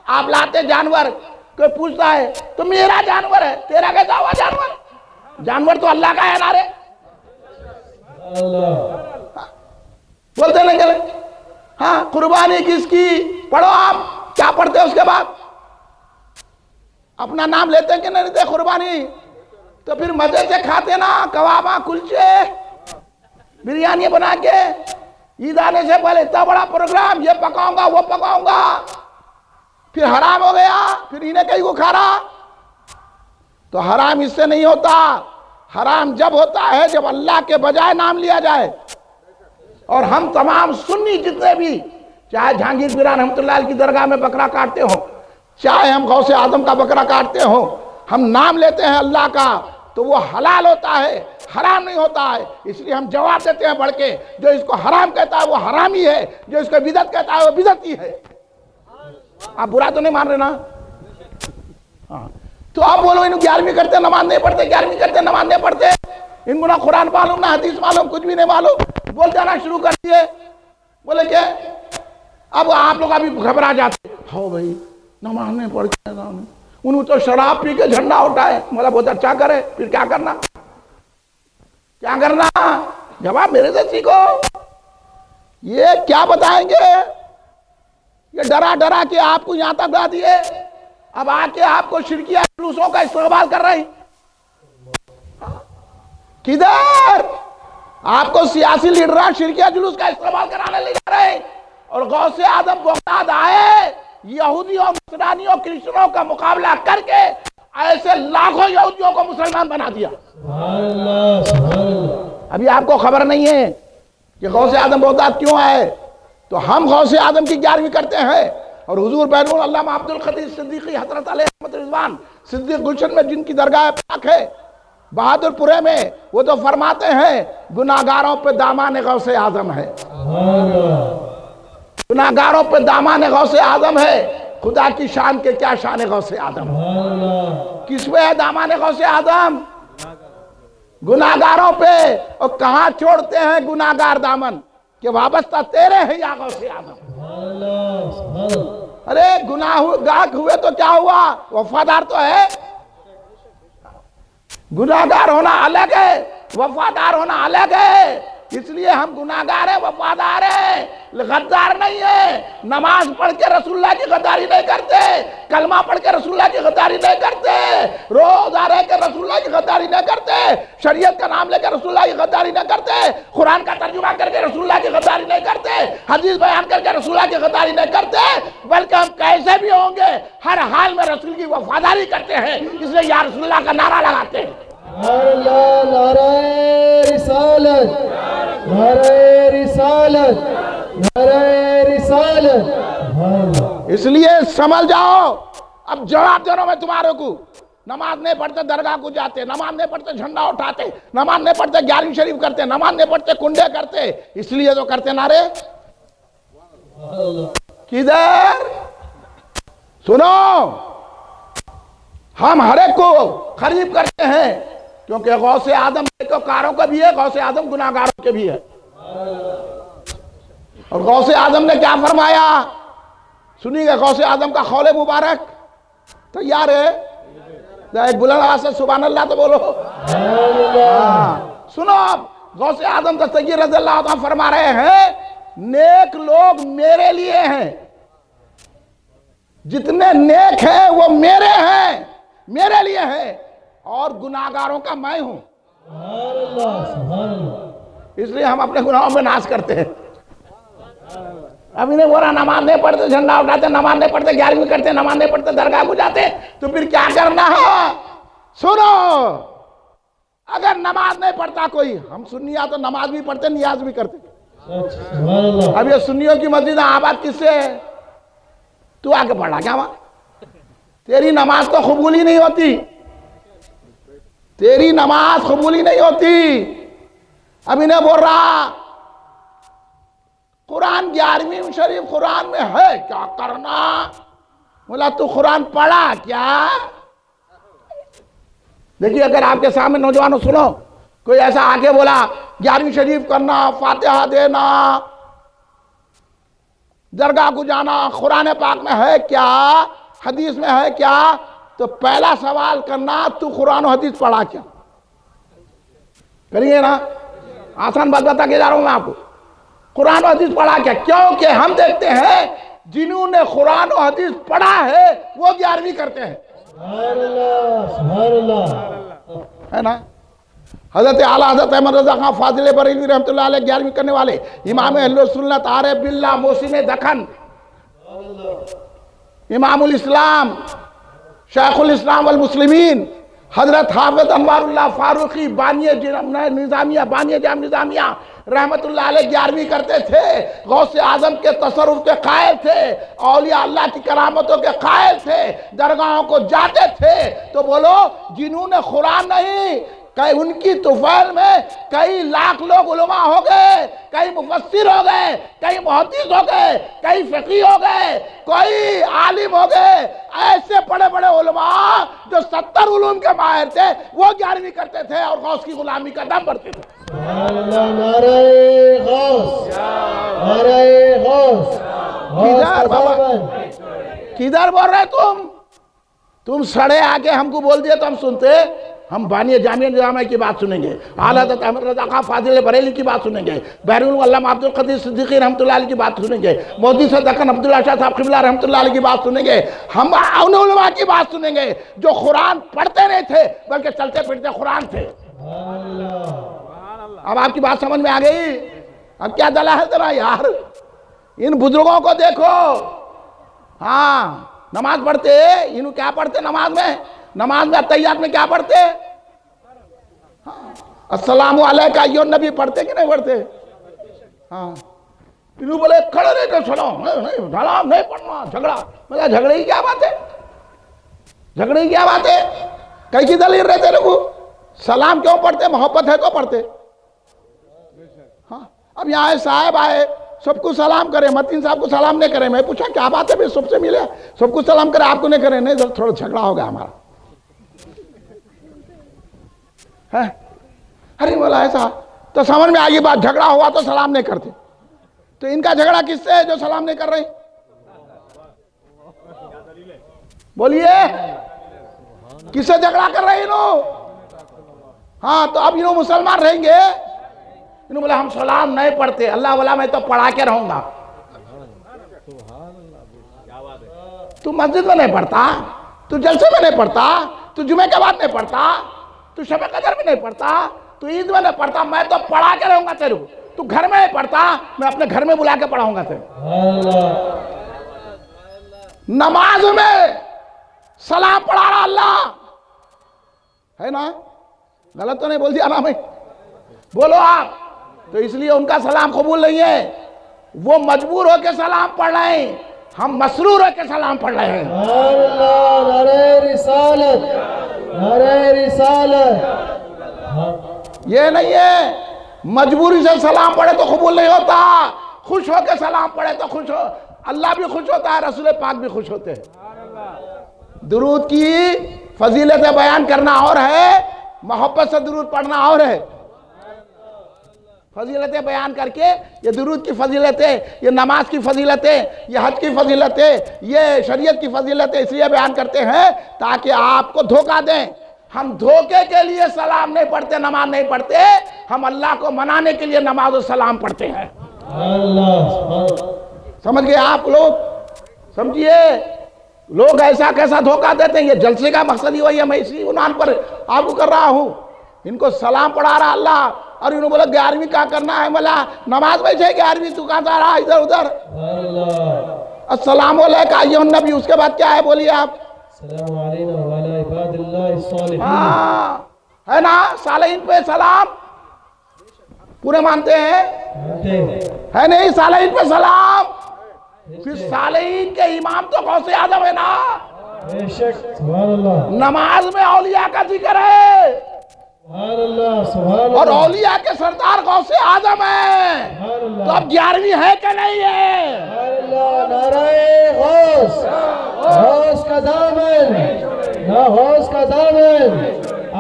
آپ لاتے جانور، کوئی پوچھتا ہے تو میرا جانور ہے، تیرا کیسا ہوا جانور؟ جانور تو اللہ کا ہے نا رے. بولتے نہیں کہ ہاں قربانی کس کی؟ پڑھو آپ کیا پڑھتے ہیں اس کے بعد؟ اپنا نام لیتے ہیں کہ نہیں لیتے قربانی؟ تو پھر مزے سے کھاتے نا، کباباں کلچے بریانی بنا کے، عید آنے سے پہلے اتنا بڑا پروگرام، یہ پکاؤں گا وہ پکاؤں گا، پھر حرام ہو گیا، پھر انہیں کہیں کو کھا رہا. تو حرام اس سے نہیں ہوتا. حرام جب ہوتا ہے جب اللہ کے بجائے نام لیا جائے. اور ہم تمام سنی جتنے بھی، چاہے جہانگیر پیران رحمۃ اللہ علیہ کی درگاہ میں بکرا کاٹتے ہوں، چاہے ہم غوث اعظم کا بکرا کاٹتے ہوں، ہم نام لیتے ہیں اللہ کا تو وہ حلال ہوتا ہے، حرام نہیں ہوتا ہے. اس لیے ہم جواب دیتے ہیں بڑھ کے، جو اس کو حرام کہتا ہے وہ حرامی ہے، جو اس کو بدعت کہتا ہے وہ بدعتی ہے. آپ برا تو نہیں مان رہے نا؟ تو آپ بولو انہوں 11ویں کرتے نماز نہیں پڑھتے، 11ویں کرتے نماز نہیں پڑھتے، ان کو نہ قرآن معلوم نہ حدیث معلوم، کچھ بھی نہیں معلوم، بولتے آنا شروع کر دیے. بولے کہ اب آپ لوگ ابھی گھبرا جاتے، ہو بھائی نماز نہیں پڑھتے، انہوں تو شراب پی کے جھنڈا اٹھائے. مولا بہت اچھا کرے، پھر کیا کرنا؟ کیا کرنا؟ جواب میرے سے سیکھو. یہ کیا بتائیں گے؟ یہ ڈرا ڈرا کے آپ کو یہاں تک لا دیے، اب آ کے آپ کو شرکیہ جلوسوں کا استقبال کر رہے ہیں. کدھر آپ کو سیاسی لیڈران شرکیہ جلوس کا استقبال کرانے لے جا رہے ہیں، اور غوث اعظم بغداد آئے یہودیوں نصرانیوں کرسچنوں کا مقابلہ کر کے ایسے لاکھوں یہودیوں کو مسلمان بنا دیا. ابھی آپ کو خبر نہیں ہے کہ غوث اعظم بغداد کیوں آئے؟ تو ہم غوث اعظم کی 11ویں کرتے ہیں، اور حضور بیرون علامہ عبد القدیر صدیقی حضرت علیہ رحمت رضوان صدیق گلشن میں جن کی درگاہ پاک ہے بہادر پورے میں، وہ تو فرماتے ہیں گناہگاروں پہ دامان غوث اعظم ہے، گناہگاروں پہ دامان غوث اعظم ہے. خدا کی شان کے کیا شان غوث اعظم، کس پہ ہے دامان غوث اعظم؟ گناہگاروں پہ. اور کہاں چھوڑتے ہیں گناہگار دامن کہ وابستہ تیرے ہیں یا غوث اعظم. ارے گناہگار ہوئے تو کیا ہوا، وفادار تو ہے. گناہگار ہونا الگ ہے، وفادار ہونا الگ ہے. اس لیے ہم گناہگار ہیں، وفادار ہیں، غدار نہیں ہیں۔ نماز پڑھ کے رسول اللہ کی غداری نہیں کرتے، کلمہ پڑھ کے رسول اللہ کی غداری نہیں کرتے، روزہ رہ کے رسول اللہ کی غداری نہیں کرتے، شریعت کا نام لے کے رسول اللہ کی غداری نہیں کرتے، قرآن کا ترجمہ کر کے رسول اللہ کی غداری نہیں کرتے، حدیث بیان کر کے رسول اللہ کی غداری نہیں کرتے، بلکہ ہم کیسے بھی ہوں گے ہر حال میں رسول کی وفاداری کرتے ہیں، اس لیے یا رسول اللہ کا نعرہ لگاتے ہیں۔ نعرہ رسالت، نعرہ رسالت، نعرہ رسالت۔ اس لیے سمجھ جاؤ، اب جواب دے رہا ہوں میں تمہارے کو۔ نماز نہیں پڑھتے درگاہ کو جاتے، نماز نہیں پڑھتے جھنڈا اٹھاتے، نماز نہیں پڑھتے 11ویں شریف کرتے، نماز نہیں پڑھتے کنڈے کرتے، اس لیے تو کرتے نعرے کدھر؟ سنو، ہم ہر ایک کو قریب کرتے ہیں کیونکہ غوث آدم نیکوکاروں کا بھی ہے، غوث آدم گناہگاروں کے بھی ہے۔ اور غوث آدم نے کیا فرمایا سنیے گا، غوث آدم کا قول مبارک تیار ہے؟ ایک بلند آواز سے سبحان اللہ تو بولو۔ سنو، اب غوث آدم دستگیر رضی اللہ عنہ فرما رہے ہیں نیک لوگ میرے لیے ہیں، جتنے نیک ہیں وہ میرے ہیں، میرے لیے ہیں، اور گناہگاروں کا میں ہوں۔ اس لیے ہم اپنے گناہوں میں ناز کرتے ہیں۔ اب انہیں بولا نماز نہیں پڑھتے جھنڈا اٹھاتے، نماز نہیں پڑھتے 11ویں کرتے، نماز نہیں پڑھتے درگاہ کو جاتے، تو پھر کیا کرنا ہے؟ سنو، اگر نماز نہیں پڑھتا کوئی، ہم سنیاں تو نماز بھی پڑھتے نیاز بھی کرتے۔ اب یہ سنیوں کی مسجد آباد کس سے ہے؟ تو آگے پڑھا کیا وہاں؟ تیری نماز تو قبول ہی نہیں ہوتی، تیری نماز قبول ہی نہیں ہوتی۔ اب انہیں بول رہا قرآن 11ویں شریف قرآن میں ہے، کیا کرنا؟ بولا تو قرآن پڑھا کیا؟ دیکھیے، اگر آپ کے سامنے نوجوانوں سنو، کوئی ایسا آگے بولا 11ویں شریف کرنا، فاتحہ دینا، درگاہ کو جانا قرآن پاک میں ہے کیا، حدیث میں ہے کیا؟ تو پہلا سوال کرنا تو قرآن و حدیث پڑھا کیا؟ کریے نا، آسان بات بتا کے جا رہا ہوں میں آپ کو، قرآن و حدیث پڑھا کیا؟ کیونکہ ہم دیکھتے ہیں جنہوں نے قرآن و حدیث پڑھا ہے وہ 11ویں کرتے ہیں، سبحان اللہ، ہے نا؟ حضرت اعلیٰ حضرت احمد رضا خان فاضل بریلوی رحمۃ اللہ علیہ 11ویں کرنے والے، امام اہل سنت عارف باللہ موسم دکن، امام الاسلام شیخ الاسلام والمسلمین حضرت حافظ انوار اللہ فاروقی بانی نظامیہ، بانی جام نظامیہ رحمت اللہ علیہ 11ویں کرتے تھے، غوث اعظم کے تصرف کے قائل تھے، اولیاء اللہ کی کرامتوں کے قائل تھے، درگاہوں کو جاتے تھے۔ تو بولو، جنہوں نے قرآن نہیں، کئی ان کی طفیل میں کئی لاکھ لوگ علماء ہو گئے، کئی مفسر ہو گئے، کئی محدث ہو گئے، کئی فقیہ ہو گئے، کوئی عالم ہو گئے، ایسے بڑے بڑے علماء جو 70 علوم کے ماہر تھے وہ 11ویں کرتے تھے اور غوث کی غلامی کا دم بھرتے تھے۔ سبحان اللہ، نعرہ غوث، نعرہ غوث، کدھر بابا، کدھر بول رہے تم سڑے آگے ہم کو بول دیے تو ہم سنتے، ہم بانی جامعہ نظامیہ کی بات سنیں گے، اعلیٰ حضرت احمد رضا خان فاضل بریلوی کی بات سنیں گے، بحر العلم عبد القدیر صدیقی رحمۃ اللہ علیہ کی بات سنیں گے، مودی سے دکن عبداللہ شاہ صاحب قبلہ رحمۃ اللہ علیہ کی بات سنیں گے، ہم ان علماء کی بات سنیں گے جو قرآن پڑھتے نہیں تھے بلکہ چلتے پھرتے قرآن تھے۔ اب آپ کی بات سمجھ میں آ گئی؟ اب کیا دلہ ہے ذرا یار، ان بزرگوں کو دیکھو، ہاں نماز پڑھتے، انہوں کیا پڑھتے نماز میں اتحیات میں کیا پڑھتے؟ السلام علیکہ ایھا النبی پڑھتے کہ نہیں پڑھتے؟ ہاں، انہوں بولے کھڑے رہے کہ سلام نہیں پڑھنا، جھگڑا، میں جھگڑے کی کیا بات ہے؟ جھگڑے کی کیا بات ہے؟ کئی کی دلیل رہتے لوگوں، سلام کیوں پڑھتے؟ محبت ہے تو پڑھتے۔ ہاں، اب یہاں صاحب آئے، سب کو سلام کرے، متین صاحب کو سلام نہیں کرے، میں پوچھا کیا بات ہے بھئی، سب سے ملے، سب کو سلام کرے، آپ کو نہیں کرے؟ نہیں، تھوڑا جھگڑا ہو گیا ہمارا۔ ارے بولا ایسا تو سمجھ میں آگی بات، جھگڑا ہوا تو سلام نہیں کرتے، تو ان کا جھگڑا کس سے ہے جو سلام نہیں کر رہے؟ بولیے، کس سے جھگڑا کر رہے انہوں؟ ہاں، تو اب انہوں مسلمان رہیں گے؟ انہوں نے بولا ہم سلام نہیں پڑھتے. اللہ والا میں تو پڑھا کے رہوں گا. تو مسجد میں نہیں پڑھتا, تو جلسے میں نہیں پڑھتا, تو جمعے کے بعد نہیں پڑھتا, تو شب قدر میں نہیں پڑھتا, تو عید میں نہیں پڑھتا, میں تو پڑھا کے رہوں گا تیرے کو. تو گھر میں نہیں پڑھتا, میں اپنے گھر میں بلا کے پڑھاؤں گا تیرے. نماز میں سلام پڑھا رہا اللہ ہے نا, غلط تو نہیں بول دیا نا میں, بولو آپ. تو اس لیے ان کا سلام قبول نہیں ہے, وہ مجبور ہو کے سلام پڑھ رہے ہیں, ہم مسرور ہو کے سلام پڑھ رہے ہیں. اللہ نعرہ رسالت, نعرہ رسالت. یہ نہیں ہے مجبوری سے سلام پڑھے تو قبول نہیں ہوتا, خوش ہو کے سلام پڑھے تو خوش ہو, اللہ بھی خوش ہوتا ہے, رسول پاک بھی خوش ہوتے ہیں. درود کی فضیلتیں بیان کرنا اور ہے, محبت سے درود پڑھنا اور ہے. فضیلتیں بیان کر کے یہ درود کی فضیلتیں, یہ نماز کی فضیلتیں, یہ حج کی فضیلتیں, یہ شریعت کی فضیلتیں اس لیے بیان کرتے ہیں تاکہ آپ کو دھوکہ دیں. ہم دھوکے کے لیے سلام نہیں پڑھتے, نماز نہیں پڑھتے, ہم اللہ کو منانے کے لیے نماز و سلام پڑھتے ہیں. سمجھ گئے آپ لوگ؟ سمجھیے لوگ ایسا کیسا دھوکہ دیتے ہیں. یہ جلسے کا مقصد ہی وہی ہے, میں اسی عنوان پر آپ کو کر رہا ہوں. ان کو سلام پڑھا رہا اللہ, اور انہوں بولا 11ویں کیا کرنا ہے, ملا نماز میں سے 11ویں تو کہاں جا رہا ادھر ادھر. السلام علیکم ایھا النبی, اس کے بعد کیا ہے بولیے آپ؟ السلام علینا وعلی عباد اللہ الصالحین. ہاں ہے نا, صالحین پہ سلام پورے مانتے ہیں, ہے نہیں؟ صالحین پہ سلام. پھر صالحین کے امام تو غوث اعظم ہے نا, بے شک. سبحان اللہ, نماز میں اولیاء کا ذکر ہے, سبحان اللہ, سبحان اللہ. اور اولیاء کے سردار غوث اعظم ہے. سبحان اللہ, تو اب 11ویں ہے کہ نہیں ہے؟ سبحان اللہ. نعرہ غوث, غوث کا دامن, نہ غوث کا دامن,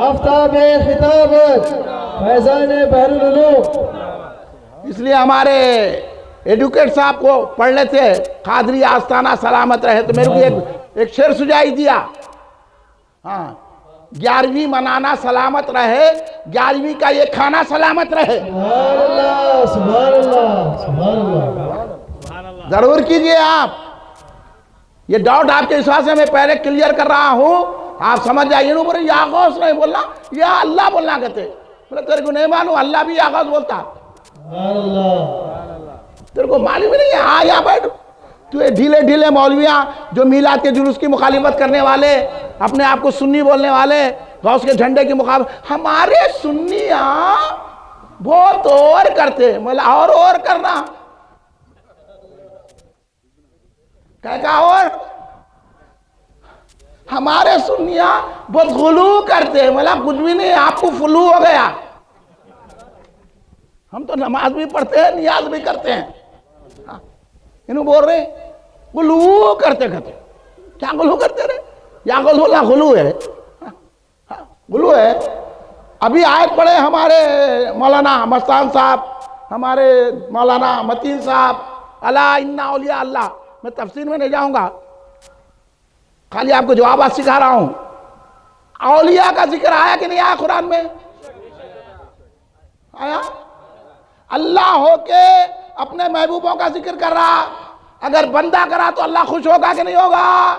آفتاب خطابت, فیضان بحر العلوم. اس لیے ہمارے ایڈوکیٹ صاحب کو پڑھ لیتے قادری آستانہ سلامت رہے, تو میرے کو ایک شعر سجائی دیا. ہاں 11ویں منانا سلامت رہے, 11ویں کا یہ کھانا سلامت رہے. سبحان اللہ, سبحان اللہ, سبحان اللہ. ضرور کیجئے آپ. یہ ڈاؤٹ آپ کے حساب سے میں پہلے کلیئر کر رہا ہوں, آپ سمجھ جائیے. بولے یا غوث نہیں بولنا, یا اللہ بولنا کہتے. بولے تیرے کو نہیں معلوم اللہ بھی یا غوث بولتا؟ سبحان اللہ. تیرے کو معلوم ہی نہیں ہے. ہاں یہاں بیٹھ, تو یہ ڈھیلے ڈھیلے مولویاں جو میلاد کے جلوس کی مخالفت کرنے والے, اپنے آپ کو سنی بولنے والے, غوث کے جھنڈے کی مخالفت. ہمارے سنیاں بہت اور کرتے, مطلب اور کرنا کہا, اور ہمارے سنیاں بہت غلو کرتے, مطلب کچھ بھی نہیں, آپ کو فلو ہو گیا. ہم تو نماز بھی پڑھتے ہیں, نیاز بھی کرتے ہیں. انہوں بول رہے غلو کرتے کرتے. کیا غلو کرتے رہے؟ یا غلو ہے, غلو ہے. ابھی آیت پڑھے ہمارے مولانا مستان صاحب, ہمارے مولانا متین صاحب, الا ان اولیاء اللہ. میں تفسیر میں نہیں جاؤں گا, خالی آپ کو جوابات سکھا رہا ہوں. اولیاء کا ذکر آیا کہ نہیں آیا قرآن میں؟ آیا. اللہ ہو کے اپنے محبوبوں کا ذکر کر رہا, اگر بندہ کرا تو اللہ خوش ہوگا کہ نہیں ہوگا؟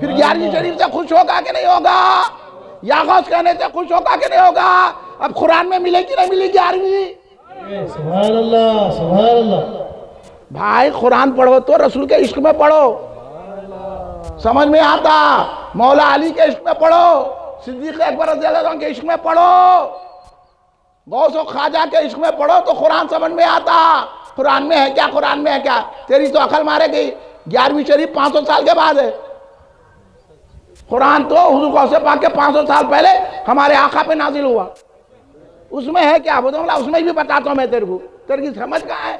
پھر 11ویں شریف سے خوش ہوگا کہ نہیں ہوگا؟ یا غوث کہنے سے خوش ہوگا کہ نہیں ہوگا؟ اب قرآن میں ملے کہ نہیں ملے 11ویں؟ سبحان اللہ, سبحان اللہ. بھائی قرآن پڑھو تو رسول کے عشق میں پڑھو, سمجھ میں آتا. مولا علی کے عشق میں پڑھو, صدیق اکبر رضی اللہ عنہ کے عشق میں پڑھو, غوث و خواجہ کے عشق میں پڑھو تو قرآن سمجھ میں آتا. قرآن میں ہے کیا, قرآن میں ہے کیا؟ تیری تو عقل مارے گئی. 11ویں شریف 500 سال کے بعد ہے. قرآن تو حضور غوث پاک کے 500 سال پہلے ہمارے آقا پہ نازل ہوا. اس میں ہے کیا؟ اس میں بھی بتاتا ہوں میں تیرے کو, تیرے کی سمجھ کہاں ہے؟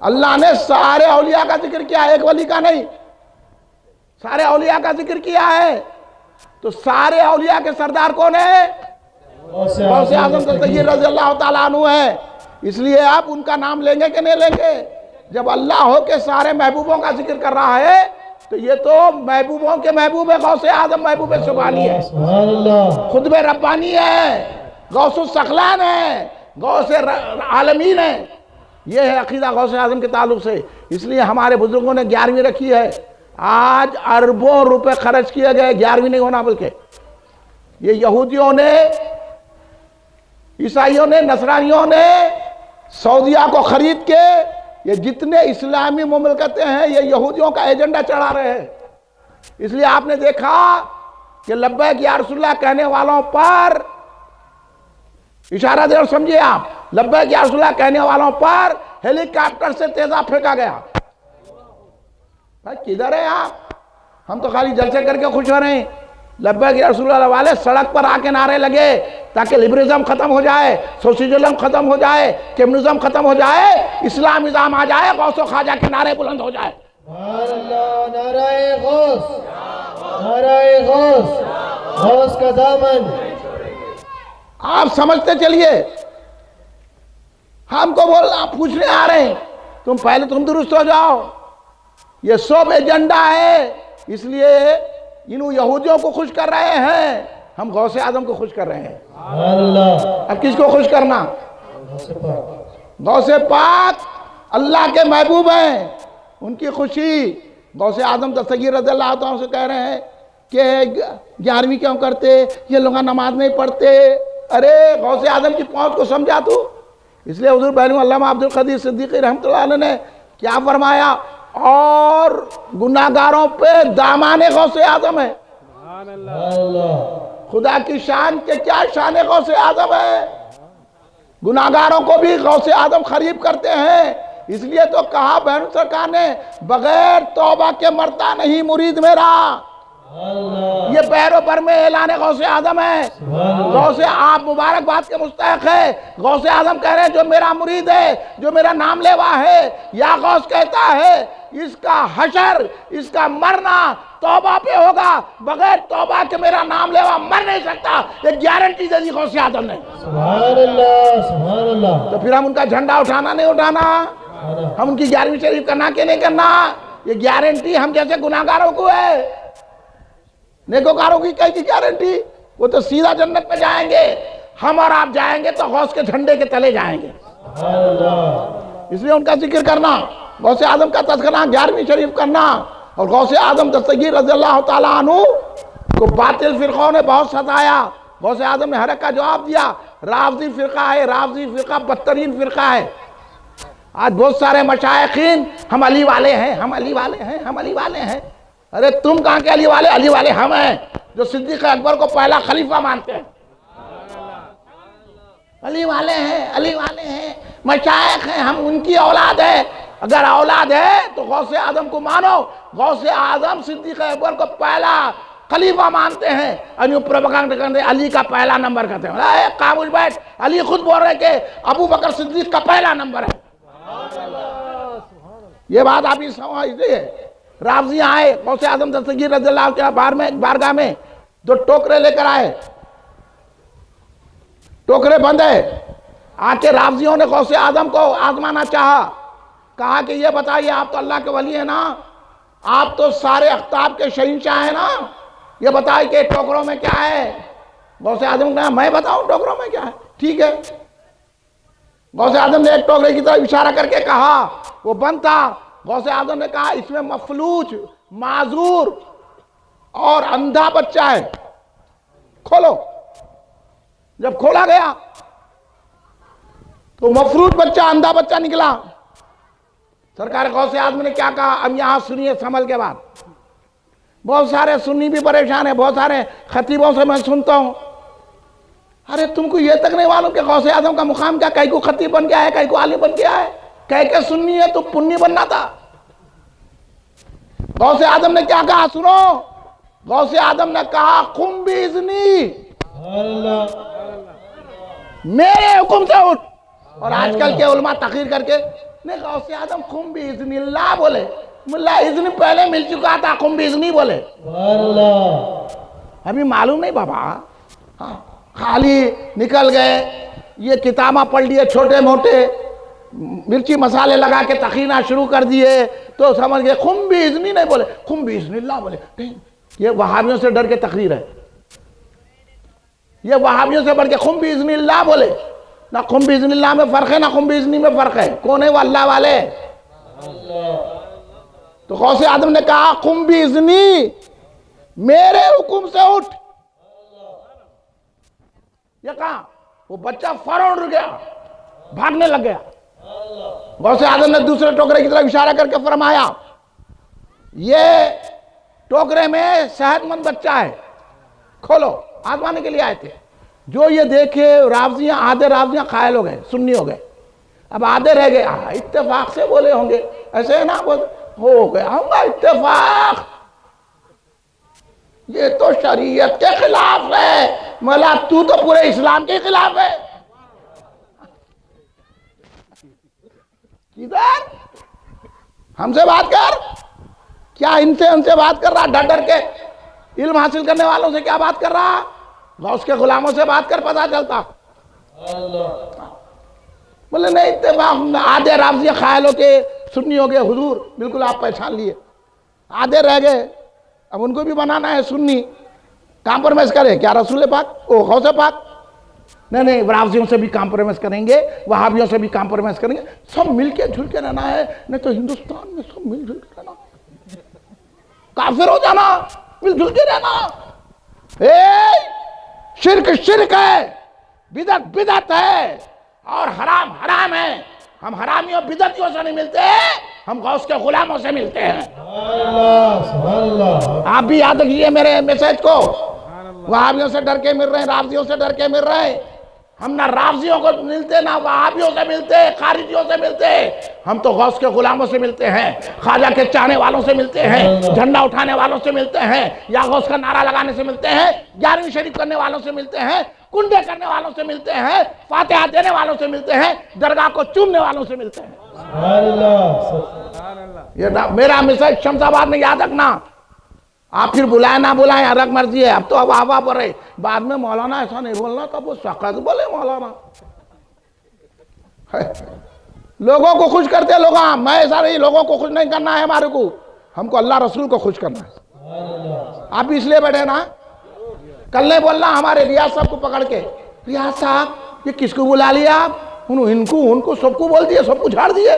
اللہ نے سارے اولیاء کا ذکر کیا, ایک ولی کا نہیں, سارے اولیاء کا ذکر کیا ہے. تو سارے اولیاء کے سردار کون ہے؟ غوث اعظم دستگیر رضی اللہ تعالیٰ عنہ ہے. اس لیے آپ ان کا نام لیں گے کہ نہیں لیں گے؟ جب اللہ ہو کے سارے محبوبوں کا ذکر کر رہا ہے تو یہ تو محبوبوں کے محبوب ہے. غوث اعظم محبوب سبحانی ہے, خطب ربانی ہے, غوث الثقلین ہے, غوث عالمین ہے. یہ ہے عقیدہ غوث اعظم کے تعلق سے. اس لیے ہمارے بزرگوں نے 11ویں رکھی ہے. آج اربوں روپے خرچ کیے گئے, 11ویں نہیں ہونا بلکہ یہ یہودیوں نے, عیسائیوں نے, نصرانیوں نے سعودیہ کو خرید کے یہ جتنے اسلامی مملکتیں ہیں یہ یہودیوں کا ایجنڈا چڑھا رہے ہیں. اس لیے آپ نے دیکھا کہ لبیک یا رسول اللہ کہنے والوں پر اشارہ دے اور سمجھے آپ, لبیک یا رسول اللہ کہنے والوں پر ہیلی کاپٹر سے تیزاب پھینکا گیا. بھائی کدھر ہے آپ؟ ہم تو خالی جلسے کر کے خوش ہو رہے ہیں. لبیک یا رسول اللہ والے سڑک پر آ کے نعرے لگے تاکہ لبرلزم ختم ہو جائے, سوشلزم ختم ہو جائے, کمیونزم ختم ہو جائے, اسلام نظام آ جائے, غوث و خواجہ کے نعرے بلند ہو جائے. سبحان اللہ. نعرہ غوث, نعرہ غوث, غوث کا دامن. آپ سمجھتے چلیے. ہم کو آپ پوچھنے آ رہے ہیں, تم پہلے تم درست ہو جاؤ. یہ سب ایجنڈا ہے. اس لیے انہوں یہودیوں کو خوش کر رہے ہیں, ہم غوث اعظم کو خوش کر رہے ہیں. سبحان اللہ. اب کس کو خوش کرنا؟ غوث پاک اللہ کے محبوب ہیں, ان کی خوشی. غوث اعظم دستگیر رضی اللہ عنہ سے کہہ رہے ہیں کہ 11ویں کیوں کرتے, یہ لوگ نماز نہیں پڑھتے. ارے غوث اعظم کی پہنچ کو سمجھا تو. اس لیے حضور بہلوی علامہ عبدالقدیر صدیقی رحمۃ اللہ علیہ نے کیا فرمایا, اور گناہگاروں پہ دامان غوث اعظم ہے. سبحان اللہ. خدا کی شان کے کیا شان غوث اعظم ہے. گناہگاروں کو بھی غوث اعظم قریب کرتے ہیں. اس لیے تو کہا بہن سرکار نے, بغیر توبہ کے مرتا نہیں مرید میرا. یہ پیروں پر میں اعلان غوث اعظم ہے. غوث آپ مبارکباد کے مستحق ہے. غوث اعظم کہہ رہے ہیں جو میرا مرید ہے, جو میرا نام لیوا ہے, یا غوث کہتا ہے اس کا حشر, اس کا مرنا توبہ پہ ہوگا, بغیر توبہ کے میرا نام لیوا مر نہیں سکتا. یہ گارنٹی دے دی غوث اعظم نے. سبحان اللہ. سبحان اللہ. تو پھر ہم ان کا جھنڈا اٹھانا نہیں اٹھانا, ہم ان کی 11ویں شریف کرنا کہ نہیں کرنا, یہ گارنٹی ہم جیسے گناہگاروں کو ہے. نیکوکاروں کی کئی کی گارنٹی؟ وہ تو سیدھا جنت میں جائیں گے. ہم اور آپ جائیں گے تو غوث کے جھنڈے کے تلے جائیں گے. سبحان اللہ. اس لیے ان کا ذکر کرنا, غوث اعظم کا تذکرہ 11ویں شریف کرنا. اور غوث اعظم دستگیر رضی اللہ تعالیٰ عنہ کو باطل فرقوں نے بہت ستایا. غوث اعظم نے ہر ایک کا جواب دیا. رافضی فرقہ ہے, رافضی فرقہ بدترین فرقہ ہے. آج بہت سارے مشائخین ہم علی والے ہیں, ہم علی والے ہیں, ہم علی والے ہیں. ارے تم کہاں کے علی والے؟ علی والے ہم ہیں جو صدیق اکبر کو پہلا خلیفہ مانتے ہیں. علی والے ہیں, علی والے ہیں, مشائخ ہیں, ہم ان کی اولاد ہے. اگر اولاد ہے تو غوث اعظم کو مانو. غوث اعظم صدیق اکبر کو پہلا خلیفہ مانتے ہیں. اور پروپیگنڈا کرتے ہیں علی کا پہلا نمبر کہتے ہیں. اے خاموش بیٹھ, علی خود بول رہے کہ ابو بکر صدیق کا پہلا نمبر ہے. یہ بات آپ ہی سمجھتے. رافضی آئے غوث اعظم دستگیر رضی اللہ کے بارگاہ میں, دو ٹوکرے لے کر آئے, ٹوکرے بند ہے. آ کے رافضیوں نے غوث اعظم کو آزمانا چاہا. کہا کہ یہ بتائیے آپ تو اللہ کے ولی ہیں نا, آپ تو سارے اقطاب کے شہنشاہ ہیں نا, یہ بتائیے کہ ٹوکروں میں کیا ہے. غوث اعظم نے کہا میں بتاؤں ٹوکروں میں کیا ہے. ٹھیک ہے. غوث اعظم نے ایک ٹوکرے کی طرف اشارہ کر کے کہا, وہ بند تھا. غوث اعظم نے کہا اس میں مفلوج, معذور اور اندھا بچہ ہے, کھولو. جب کھولا گیا تو مفلوج بچہ, اندھا بچہ نکلا. سرکار غوث اعظم نے کیا کہا, اب یہاں سنیے سنبھل کے بعد. بہت سارے سنی بھی پریشان ہیں, بہت سارے خطیبوں سے میں سنتا ہوں, ارے تم کو یہ تک نہیں معلوم کہ غوث اعظم کا مقام کیا, کہیں کو خطیب بن گیا ہے, کہیں کو عالم بن گیا ہے, کہہ کے سننی ہے تو پنی بننا تھا. غوث اعظم نے کیا کہا سنو. غوث اعظم نے کہا قم باذنی, میرے حکم سے اٹھ. اور آج کل کے علماء تقریر کر کے نہیں, غوث اعظم قم باذن اللہ بولے. ملا اذن پہلے مل چکا تھا, قم باذنی بولے. ابھی معلوم نہیں بابا, خالی نکل گئے, یہ کتاباں پڑھ لیے چھوٹے موٹے, مرچی مسالے لگا کے تقریرنا شروع کر دیے تو سمجھ گئے قم باذنی نہیں بولے, قم باذن اللہ بولے. یہ وہابیوں سے ڈر کے تقریر ہے, یہ وہابیوں سے بڑھ کے قم باذن اللہ بولے. نہ قم باذن اللہ میں فرق ہے نہ قم باذنی میں فرق ہے. کون ہے وہ؟ اللہ والے. تو غوث اعظم نے کہا قم باذنی، میرے حکم سے اٹھ. یہ کہا وہ بچہ فوراً اٹھ گیا، بھاگنے لگ گیا. غوث اعظم نے دوسرے ٹوکرے کی طرف اشارہ کر کے فرمایا یہ ٹوکرے میں صحت مند بچہ ہے، کھولو. آزمانے کے لیے آئے تھے. جو یہ دیکھے رافضیاں، آدھے رافضیاں قائل ہو گئے، سنی ہو گئے. اب آدھے رہ گئے. اتفاق سے بولے ہوں گے، ایسے نا ہو گیا ہوگا اتفاق. یہ تو شریعت کے خلاف ہے. مولا تو پورے اسلام کے خلاف ہے. کدھر ہم سے بات کر، کیا ان سے بات کر رہا؟ ڈر ڈر کے علم حاصل کرنے والوں سے کیا بات کر رہا؟ غوث کے غلاموں سے بات کر، پتہ چلتا. بولے نہیں اتفاق. آدھے رافضی قائل ہو کے سنی ہو گئے. حضور بالکل آپ پہچان لیے. آدھے رہ گئے، اب ان کو بھی بنانا ہے سنی. کمپرومائز کرے کیا رسول پاک او غوث پاک؟ نہیں رافضیوں سے بھی کمپرومائز کریں گے، وہابیوں سے بھی کمپرومائز کریں گے. سب مل کے جھل کے رہنا ہے. نہیں تو ہندوستان میں سب مل جھل کے رہنا، کافر ہو جانا، مل جھل کے رہنا. شرک شرک ہے، بدعت بدعت ہے، اور حرام حرام ہے. ہم حرامیوں بدعتیوں سے نہیں ملتے، ہم غوث کے غلاموں سے ملتے ہیں. سبحان اللہ. آپ بھی یاد رکھیے میرے میسج کو. وہابیوں سے ڈر کے مل رہے ہیں، رافضیوں سے ڈر کے مل رہے ہیں. ہم نہ رافضیوں کو ملتے، نہ وہابیوں سے ملتے، خارجیوں سے ملتے. ہم تو غوث کے غلاموں سے ملتے ہیں، خواجہ کے چاہنے والوں سے ملتے ہیں، جھنڈا اٹھانے والوں سے ملتے ہیں، یا غوث کا نعرہ لگانے سے ملتے ہیں، 11ویں شریف کرنے والوں سے ملتے ہیں، کنڈے کرنے والوں سے ملتے ہیں، فاتحہ دینے والوں سے ملتے ہیں، درگاہ کو چومنے والوں سے ملتے ہیں. سبحان اللہ. یہ میرا میسج شمس آباد میں یاد رکھنا. آپ پھر بلائیں نہ بلائیں الگ مرضی ہے. اب تو اب ہوا پر رہے. بعد میں مولانا ایسا نہیں بولنا تھا، وہ سخت بولے مولانا. لوگوں کو خوش کرتے لوگ. میں ایسا نہیں، لوگوں کو خوش نہیں کرنا ہے ہمارے کو، ہم کو اللہ رسول کو خوش کرنا ہے. آپ بھی اس لیے بیٹھے نا. کل نہیں بولنا ہمارے ریاض صاحب کو پکڑ کے، ریاض صاحب یہ کس کو بلا لیا آپ؟ ان کو سب کو بول دیے، سب کو جھاڑ دیے.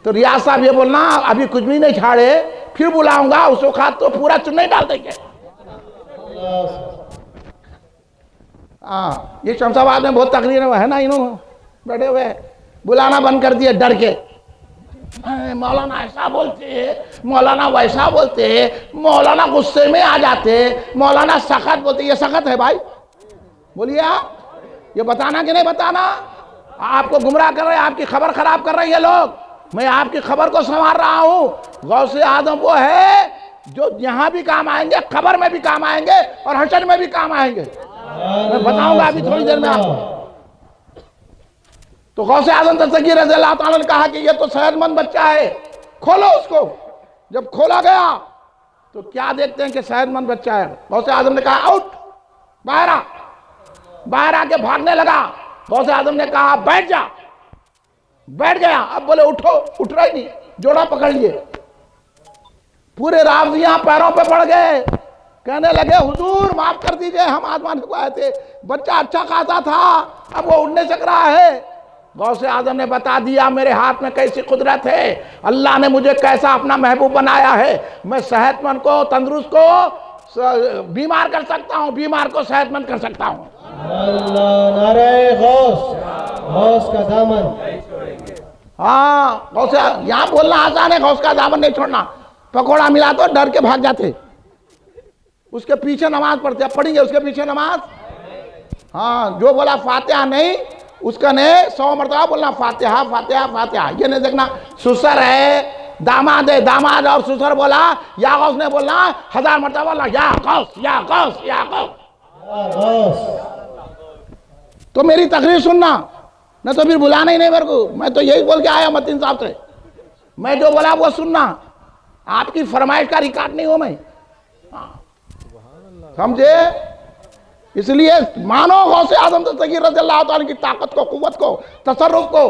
تو ریاض صاحب یہ بولنا ابھی کچھ بھی نہیں چھاڑے، پھر بلاؤں گا اس وقت تو پورا چنئی ڈال دیں گے. یہ شمس آباد میں بہت تقریر ہے نا، انہوں بیٹھے ہوئے بلانا بند کر دیے ڈر کے. مولانا ایسا بولتے، مولانا ویسا بولتے، مولانا غصے میں آ جاتے، مولانا سخت بولتے. یہ سخت ہے بھائی؟ بولیے آپ، یہ بتانا کہ نہیں بتانا؟ آپ کو گمراہ کر رہے ہیں، آپ کی خبر خراب کر رہے ہیں یہ لوگ. میں آپ کی خبر کو سنوار رہا ہوں. غوث اعظم وہ ہے جو یہاں بھی کام آئیں گے، خبر میں بھی کام آئیں گے، اور حشر میں بھی کام آئیں گے. میں بتاؤں گا ابھی تھوڑی دیر میں آپ کو. تو غوث اعظم دستگیر رضی اللہ تعالیٰ نے کہا کہ یہ تو صحت مند بچہ ہے، کھولو اس کو. جب کھولا گیا تو کیا دیکھتے ہیں کہ صحت مند بچہ ہے. غوث اعظم نے کہا آؤٹ، باہر آ. باہر آ کے بھاگنے لگا. غوث اعظم نے کہا بیٹھ جا. بیٹھ گیا. اب بولے اٹھو، اٹھ رہا ہی نہیں. جوڑا پکڑ لیے. پورے رافضیاں پیروں پہ پڑ گئے، کہنے لگے حضور معاف کر دیجئے، ہم آزمانے کو آئے تھے، بچہ اچھا خاصا تھا، اب وہ اڑ نہیں سک رہا ہے. غوث اعظم نے بتا دیا میرے ہاتھ میں کیسی قدرت ہے، اللہ نے مجھے کیسا اپنا محبوب بنایا ہے. میں صحت مند کو، تندرست کو بیمار کر سکتا ہوں، بیمار کو صحت مند کر سکتا ہوں. اللہ. نعرہ غوث، غوث کا دامن. ہاں غوث، یہاں بولنا آسان ہے، غوث کا دامن نہیں چھوڑنا. پکوڑا ملا تو ڈر کے بھاگ جاتے. اس کے پیچھے نماز پڑھتے. اب پڑھیں گے اس کے پیچھے نماز. ہاں جو بولا فاتحہ نہیں، اس کا نے 100 مرتبہ بولنا فاتحہ فاتحہ فاتحہ. یہ نہیں دیکھنا سسر ہے، داماد ہے، داماد اور سسر بولا، یا غوث نے بولنا 1000 مرتبہ بولنا یا غوث یا غوث یا غوث. تو میری تقریر سننا، نہ تو پھر بلانا ہی نہیں میرے کو. میں تو یہی بول کے آیا متین صاحب سے، میں جو بولا وہ سننا. آپ کی فرمائش کا ریکارڈ نہیں ہوں میں، سمجھے؟ اس لیے مانو غوث اعظم دستگیر رضی اللہ تعالیٰ کی طاقت کو، قوت کو، تصرف کو.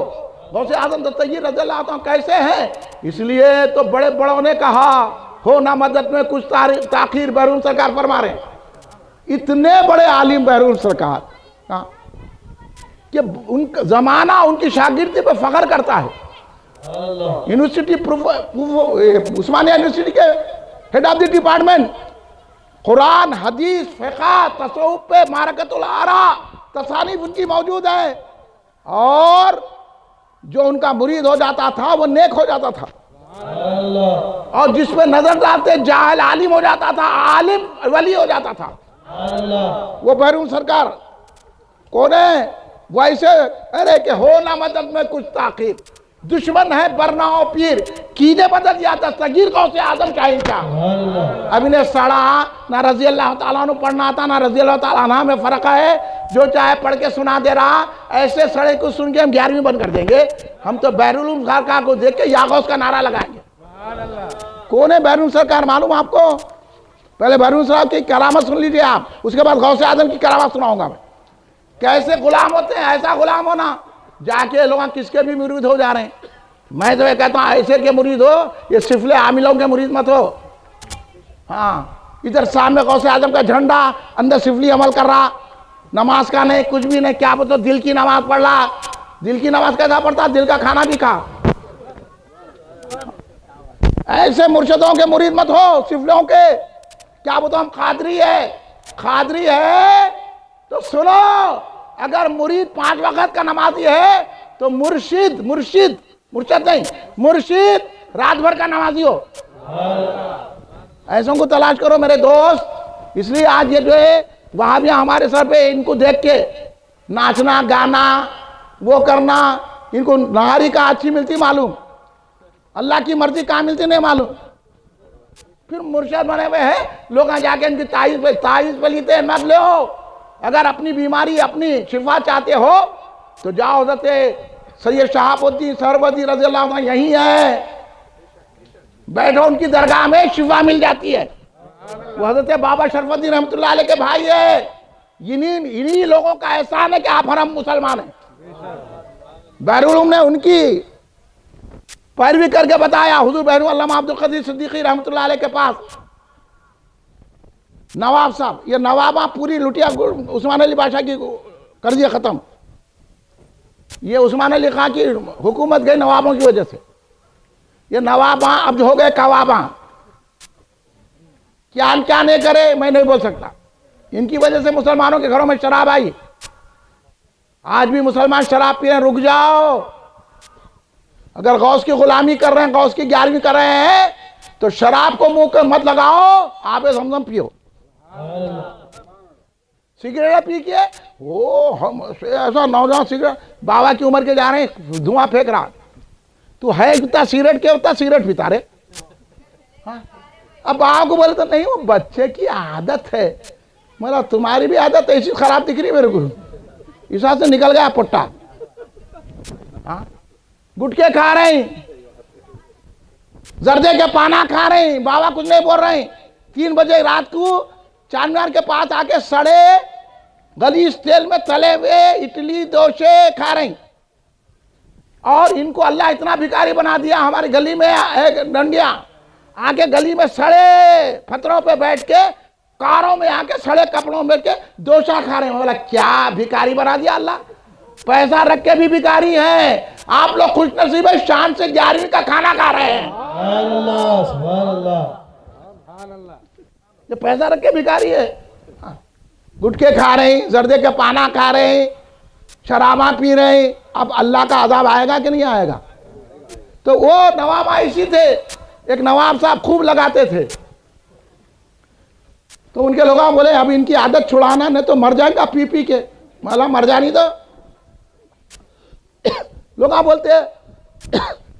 غوث اعظم دستگیر رضی اللہ تعالیٰ کیسے ہیں؟ اس لیے تو بڑے بڑوں نے کہا ہو نہ مدد میں کچھ تاخیر. بہرون سرکار فرما رہے ہیں، اتنے بڑے عالم بہرون سرکار. کہ ان کا زمانہ ان کی شاگردی پہ فخر کرتا ہے. یونیورسٹی عثمانیہ یونیورسٹی کے ہیڈ آف دی ڈپارٹمنٹ قرآن، حدیث، فقہ، تصوف پہ معرکۃ الآراء تصانیف ان کی موجود ہے. اور جو ان کا مرید ہو جاتا تھا وہ نیک ہو جاتا تھا، اور جس پہ نظر ڈالتے جاہل عالم ہو جاتا تھا، عالم ولی ہو جاتا تھا. وہ بیرون سرکار کون ہے؟ وہ ایسے ارے کہ ہو نہ مدد میں کچھ تاخیر، دشمن ہے برنا و پیر، کینے بدل جاتا صغیر غوث اعظم شاہین کا. اب انہیں سڑا نہ رضی اللہ تعالیٰ عنہ پڑھنا آتا نہ رضی اللہ تعالیٰ عنہ میں فرق ہے. جو چاہے پڑھ کے سنا دے رہا، ایسے سڑے کو سن کے ہم 11ویں بند کر دیں گے. ہم تو بیرون سرکار کو دیکھ کے یا غوث کا نعرہ لگائیں گے. کون ہے بیرون سرکار معلوم آپ کو؟ پہلے بیرون صاحب کی کرامت سن لیجیے آپ، اس کے بعد غوث اعظم کی کرامت سناؤں گا میں. کیسے غلام ہوتے ہیں؟ ایسا غلام ہونا جا کے لوگ کس کے بھی مرید ہو جا رہے ہیں. میں تو یہ کہتا ہوں ایسے کے مرید ہو، یہ سفلے عاملوں کے مرید مت ہو. ہاں ادھر سامنے غوث اعظم کا جھنڈا، اندر سفلی عمل کر رہا، نماز کا نہیں کچھ بھی نہیں. کیا بولتے دل کی نماز پڑھ رہا. دل کی نماز کیسا پڑھتا؟ دل کا کھانا بھی کھا. ایسے مرشدوں کے مرید مت ہو، سفلوں کے. کیا بولتے ہم قادری ہے، قادری ہے تو سنو، اگر مرید 5 وقت کا نمازی ہے تو مرشد نہیں، مرشد رات بھر کا نمازی ہو. ایسوں کو تلاش کرو میرے دوست. اس لیے آج یہ جو ہے وہاں بھی ہمارے سر پہ ان کو دیکھ کے ناچنا گانا وہ کرنا، ان کو نہاری کا اچھی ملتی معلوم، اللہ کی مرضی کہاں ملتی نہیں معلوم. پھر مرشد بنے ہوئے ہیں لوگ جا کے ان کی تعویذ پہ لیتے ہیں. مت لے ہو، اگر اپنی بیماری اپنی شفا چاہتے ہو تو جاؤ حضرت سید شہاب الدین سہروردی رضی اللہ عنہ یہی ہے، بیٹھو ان کی درگاہ میں شفا مل جاتی ہے. وہ حضرت بابا شرف الدین رحمۃ اللہ علیہ کے بھائی ہے. انہی لوگوں کا احسان ہے کہ آپ ہم مسلمان ہیں. بیرون نے ان کی پیروی کر کے بتایا. حضور بیرون علامہ عبدالقدیر صدیقی رحمۃ اللہ علیہ کے پاس نواب صاحب، یہ نواباں پوری لٹیا عثمان علی بادشاہ کی کر دیا ختم. یہ عثمان علی خان کی حکومت گئی نوابوں کی وجہ سے. یہ نواباں اب جو ہو گئے کواباں. کیا نہیں کرے میں نہیں بول سکتا. ان کی وجہ سے مسلمانوں کے گھروں میں شراب آئی. آج بھی مسلمان شراب پی رہے ہیں. رک جاؤ. اگر غوث کی غلامی کر رہے ہیں، غوث کی 11ویں کر رہے ہیں تو شراب کو منہ کے مت لگاؤ، آب زمزم پیو. سگریٹ پی کے ہم ایسا نوجوان سگریٹ بابا کی عمر کے جا رہے ہیں دھواں پھینک رہا. تو ہے اتنا سگریٹ کے اتنا سگریٹ پیتا رہے. اب بابا کو بولے تو نہیں، وہ بچے کی عادت ہے. مطلب تمہاری بھی عادت ایسی خراب دکھ رہی میرے کو. اس سے نکل گیا پٹا. گٹکے کھا رہے ہیں، زردے کے پانا کھا رہے ہیں. بابا کچھ نہیں بول رہے ہیں. 3 بجے رات کو چار مینار کے پاس آ کے سڑے غلیظ تیل میں تلے ہوئے اڈلی دوشے کھا رہے ہیں. اور ان کو اللہ اتنا بھکاری بنا دیا. ہماری گلی میں ایک ڈنڈیا آ کے گلی میں سڑے پتھروں پہ بیٹھ کے کاروں میں آ کے سڑے کپڑوں میں کے دوشا کھا رہے ہیں. بولا کیا بھکاری بنا دیا اللہ. پیسہ رکھ کے بھی بھکاری ہیں. آپ لوگ خوش نصیب ہے، شان سے 11ویں کا کھانا کھا رہے ہیں. سبحان اللہ. یہ پیسہ رکھ کے بھکاری ہے. گٹکے کھا رہے ہیں، زردے کے پانا کھا رہے ہیں، شراباں پی رہے ہیں. اب اللہ کا عذاب آئے گا کہ نہیں آئے گا؟ تو وہ نواب ایسی تھے. ایک نواب صاحب خوب لگاتے تھے. تو ان کے لوگ بولے اب ان کی عادت چھڑانا نہیں تو مر جائے گا پی پی کے. مولا مر جانی تو لوگ بولتے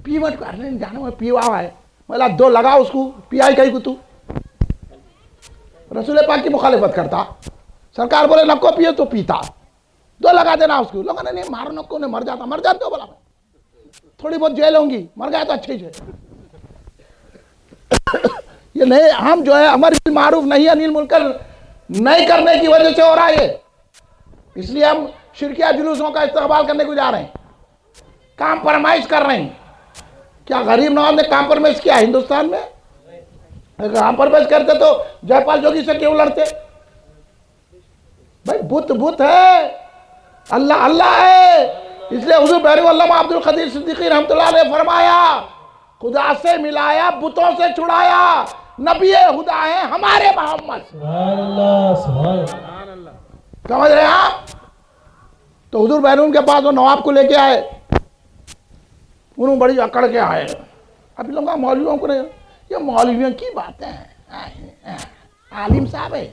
پی مت کر رہے جانا میں پی ہوا ہے. مولا 2 لگا اس کو پیائی کہیں کو. تو رسول پاک کی مخالفت کرتا. سرکار بولے نکو پیے تو پیتا. 2 لگا دینا اس کو. لوگوں نے نہیں مارو نکو نے مر جاتا. مر جاتے ہو بولا تھوڑی بہت جیل ہوں گی، مر گیا تو اچھے سے. یہ نہیں، ہم جو ہے امر بالمعروف نہی عن المنکر نہیں کرنے کی وجہ سے ہو رہا ہے. اس لیے ہم شرکیہ جلوسوں کا استقبال کرنے کو جا رہے ہیں. کمپرومائز کر رہے ہیں. کیا غریب نواز نے کمپرومائز کیا ہندوستان میں؟ اگر کمپرومائز کرتے تو جے پال جوگی سے کیوں لڑتے؟ بھائی بت ہے. اللہ اللہ ہے. اس لیے حضور بحر علامہ عبد القدیر صدیقی رحمۃ اللہ علیہ فرمایا خدا سے ملایا بتوں سے چھڑایا, نبی خدا ہیں ہمارے محمد. سبحان اللہ سبحان اللہ. سمجھ رہے ہیں آپ؟ تو حضور بیرون کے پاس وہ نواب کو لے کے آئے, انہوں بڑی اکڑ کے آئے. اب لوگ مولویوں کو نہیں, یہ مولویوں کی باتیں ہیں, عالم صاحب ہے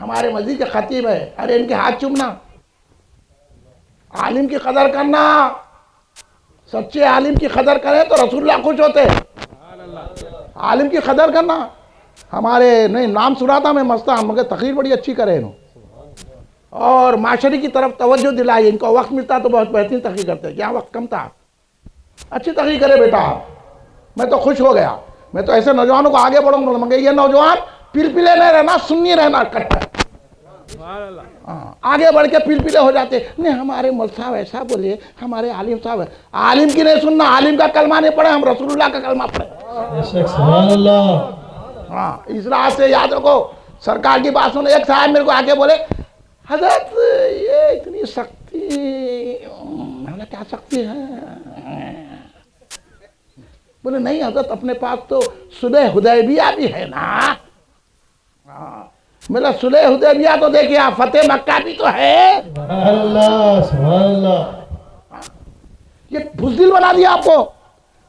ہمارے مسجد کے خطیب ہے, ارے ان کے ہاتھ چومنا, عالم کی قدر کرنا, سچے عالم کی قدر کریں تو رسول اللہ خوش ہوتے. عالم کی قدر کرنا, ہمارے نہیں نام سنا تھا میں مستہ, مگر تقریر بڑی اچھی کرے انہوں, اور معاشرے کی طرف توجہ دلائی. ان کو وقت ملتا تو بہت بہترین تقریر کرتے, کیا وقت کم تھا, اچھی تقریر کرے بیٹا. میں تو خوش ہو گیا, میں تو ایسے نوجوانوں کو آگے بڑھوں گا, مگر یہ نوجوان پلپلے نہیں رہنا, سنی رہنا کٹھا. آگے بڑھ کے پلپلے ہو جاتے, نہیں ہمارے مول صاحب ایسا بولے, ہمارے عالم صاحب. عالم کی نہیں سننا, عالم کا کلمہ نہیں پڑھے, ہم رسول اللہ کا کلمہ پڑھے. سبحان اللہ. ہاں, اس راہ سے یاد رکھو. سرکار کی بات سنو. ایک صاحب میرے کو آگے بولے, حضرت یہ اتنی سختی, میں نے کیا سختی ہے؟ بولے نہیں حضرت, اپنے پاس تو صلح حدیبیہ بھی ہے نا. میرا صلح حدیبیہ تو دیکھیے آپ, فتح مکہ بھی تو ہے. سبحان اللہ سبحان اللہ. یہ بزدل بنا دیا آپ کو.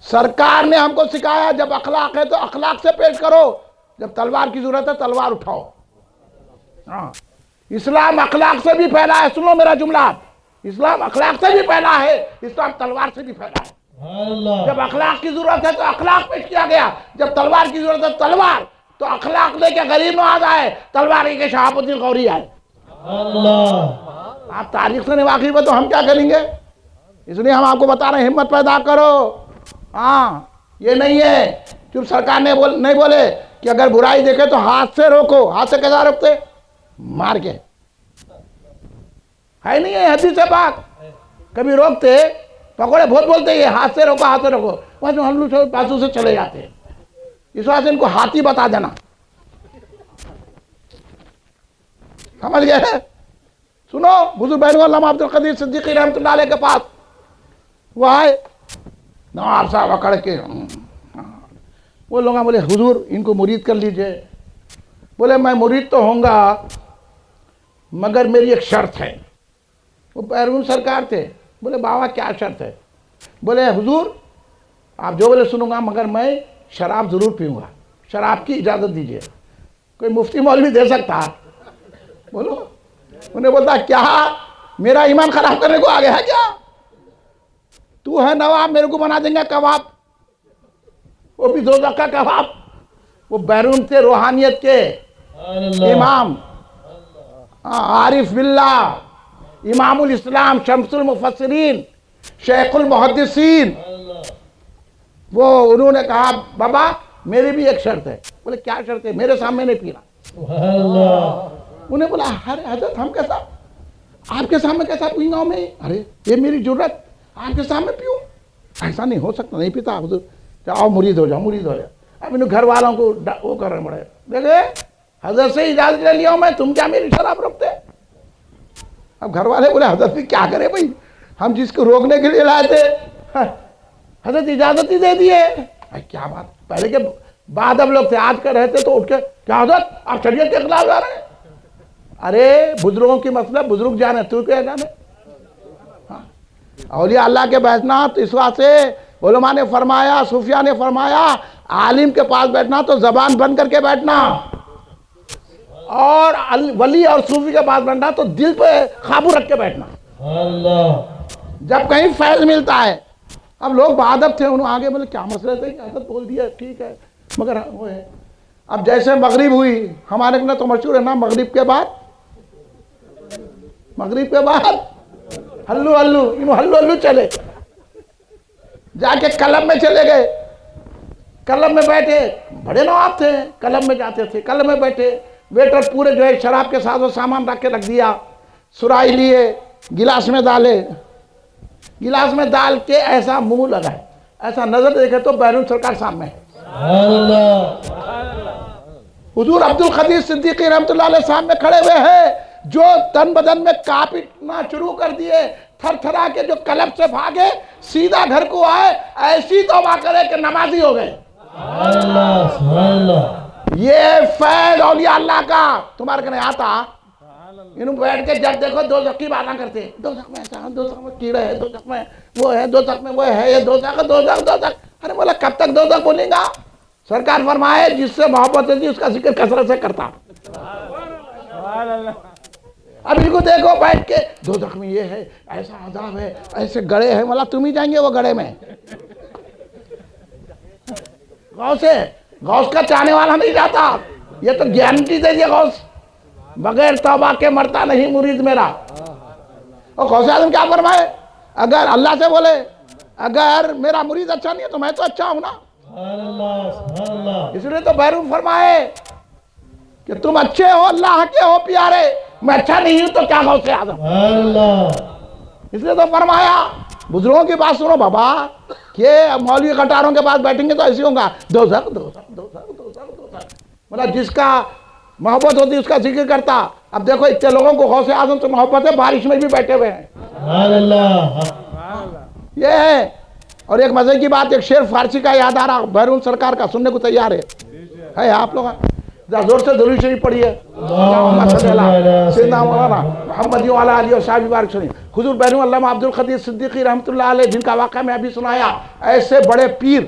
سرکار نے ہم کو سکھایا جب اخلاق ہے تو اخلاق سے پیش کرو, جب تلوار کی ضرورت ہے تلوار اٹھاؤ. اسلام اخلاق سے بھی پھیلا ہے, سنو میرا جملہ, اسلام اخلاق سے بھی پھیلا ہے, اسلام تلوار سے بھی پھیلا ہے. سبحان اللہ. جب اخلاق کی ضرورت ہے تو اخلاق پیش کیا گیا, جب تلوار کی ضرورت ہے تلوار. تو اخلاق لے کے غریب نواز آئے, تلوار لے کے شہاب الدین غوری آئے. سبحان اللہ. آپ تاریخ سے نہیں واقف ہے تو ہم کیا کریں گے؟ اس لیے ہم آپ کو بتا رہے ہیں ہمت پیدا کرو. ہاں, یہ نہیں ہے چپ سرکار نے نہیں بولے کہ اگر برائی دیکھے تو ہاتھ سے روکو. ہاتھ سے کیسا روکتے؟ مار کے. ہے نہیں ہے حدیث پاک, کبھی روکتے پکوڑے بہت بولتے, یہ ہاتھ سے روکو ہاتھ سے روکو, وہاں جو ہم لوگ بازو سے چلے جاتے ہیں. اس واسطے ان کو ہاتھی بتا دینا. سمجھ گئے؟ سنو, حضور بحر علامہ عبد القدیر صدیقی رحمۃ اللہ علیہ کے پاس وہ آئے, نواب صاحب اکڑ کے. وہ لوگ بولے حضور ان کو مرید کر لیجئے. بولے میں مرید تو ہوں گا مگر میری ایک شرط ہے. وہ بیرون سرکار تھے. بولے بابا کیا شرط ہے؟ بولے حضور آپ جو بولے سنوں گا, مگر میں شراب ضرور پیوں گا, شراب کی اجازت دیجئے. کوئی مفتی مولوی دے سکتا؟ بولو. انہیں بولتا کیا میرا ایمان خراب کرنے کو آ گیا ہے کیا؟ تو ہے نواب, میرے کو بنا دیں گا کباب, وہ بھی دوزخ کا کباب. وہ بیرون تھے روحانیت کے امام, عارف باللہ, امام الاسلام, شمس المفسرین, شیخ المحدثین. وہ انہوں نے کہا بابا میری بھی ایک شرط ہے. بولے کیا شرط ہے؟ میرے سامنے نہیں پینا. سبحان اللہ. انہیں بولا ارے حضرت ہم کیسا آپ کے سامنے کیسا پیوں گا میں؟ ارے یہ میری ضرورت, آپ کے سامنے پیوں, ایسا نہیں ہو سکتا, نہیں پیتا. حضور جاؤ مرید ہو جاؤ, مرید ہو جاؤ. اب انہوں گھر والوں کو وہ کر رہے پڑے, دیکھے حضرت سے اجازت لے لیا ہوں میں, تم کیا میری شراب روکتے؟ اب گھر والے بولے حضرت بھی کیا کرے بھائی, ہم جس کو روکنے کے لیے لائے تھے حضرت اجازت ہی دے دیے. کیا بات, پہلے کے بعد اب لوگ تھے, آج کا رہتے تو اٹھ کے کیا حضرت آپ شریعت کے خلاف جا رہے ہیں. ارے بزرگوں کی مسئلہ بزرگ جانے, تو کیا جانے. اولیاء اللہ کے بیٹھنا تو اس واسطے علماء نے فرمایا, صوفیاء نے فرمایا, عالم کے پاس بیٹھنا تو زبان بند کر کے بیٹھنا, اور ولی اور صوفی کے پاس بیٹھنا تو دل پہ قابو رکھ کے بیٹھنا. جب کہیں فیض ملتا ہے. اب لوگ بادب تھے, انہوں آگے بولے کیا مسئلہ تھے, حضرت بول دیا ٹھیک ہے, مگر وہ ہے. اب جیسے مغرب ہوئی, ہمارے نے تو مشہور ہے نا, مغرب کے بعد ہلو ہلو, انہوں ہلو ہلو چلے, جا کے کلب میں چلے گئے. کلب میں بیٹھے, بڑے نواب تھے, کلب میں جاتے تھے, کلب میں بیٹھے. ویٹر پورے جو ہے شراب کے ساتھ وہ سامان رکھ کے رکھ دیا, سرائی لیے, گلاس میں ڈالے, گلاس میں ڈال کے ایسا منہ لگائے, ایسا نظر دیکھے تو بیرون سرکار سامنے ہے. حضور عبد القدیر صدیقی رحمۃ اللہ علیہ سامنے کھڑے ہوئے ہیں. جو تن بدن میں کانپنا شروع کر دیے، تھر تھرا کے جو قلب سے بھاگے، سیدھا گھر کو آئے، ایسی توبہ کرے کہ نمازی ہو گئے۔ سبحان اللہ۔ یہ فیض اولیاء اللہ کا تمہارے کنے آتا، انہوں بیٹھ کے جب دیکھو دوزخ کی باتاں کرتے، دوزخ میں ایسا، دوزخ میں کیڑے ہے، دوزخ میں وہ ہے، دوزخ میں وہ ہے، یہ دوزخ دوزخ دوزخ۔ ارے بولا کب تک دوزخ بولیں گا؟ سرکار فرمائے جس سے محبت ہوتی اس کا ذکر کثرت سے کرتا۔ اب ان کو دیکھو بیٹھ کے دوزخ میں یہ ہے، ایسا عذاب ہے، ایسے گڑے ہیں، مولا تم ہی جائیں گے وہ گڑے میں۔ غوث کا چاہنے والا نہیں جاتا، یہ تو گارنٹی دے دیا غوث، بغیر توبہ کے مرتا نہیں مرید میرا۔ اور غوث اعظم کیا فرمائے؟ اگر اللہ سے بولے اگر میرا مرید اچھا نہیں ہے تو میں تو اچھا ہوں نا۔ سبحان اللہ، سبحان اللہ۔ اس لیے تو بیرون فرمائے کہ تم اچھے ہو، اللہ کے ہو پیارے، میں اچھا نہیں ہوں تو کیا غوث اعظم۔ سبحان اللہ۔ اس لیے تو فرمایا بزرگوں کی بات سنو بابا، کہ مولوی کٹاروں کے پاس بیٹھیں گے تو ایسی ہوں گا، دوزخ دوزخ دوزخ دوزخ دوزخ، مطلب جس کا محبت ہوتی اس کا ذکر کرتا۔ اب دیکھو اتنے لوگوں کو غوث اعظم سے محبت ہے، بارش میں بھی بیٹھے ہوئے ہیں۔ سبحان اللہ۔ یہ ہے۔ اور ایک مزے کی بات، ایک شعر فارسی کا یاد آ رہا، بیرون سرکار کا، سننے کو تیار ہے آپ لوگ؟ زور سے درود شریف پڑھیے، اللہم صلی اللہ سیدنا مولانا محمد وعلی آلہ وصحبہ بارک وسلم۔ حضور بیرون علامہ عبد القدیر صدیقی رحمۃ اللہ علیہ، جن کا واقعہ میں ابھی سنایا، ایسے بڑے پیر،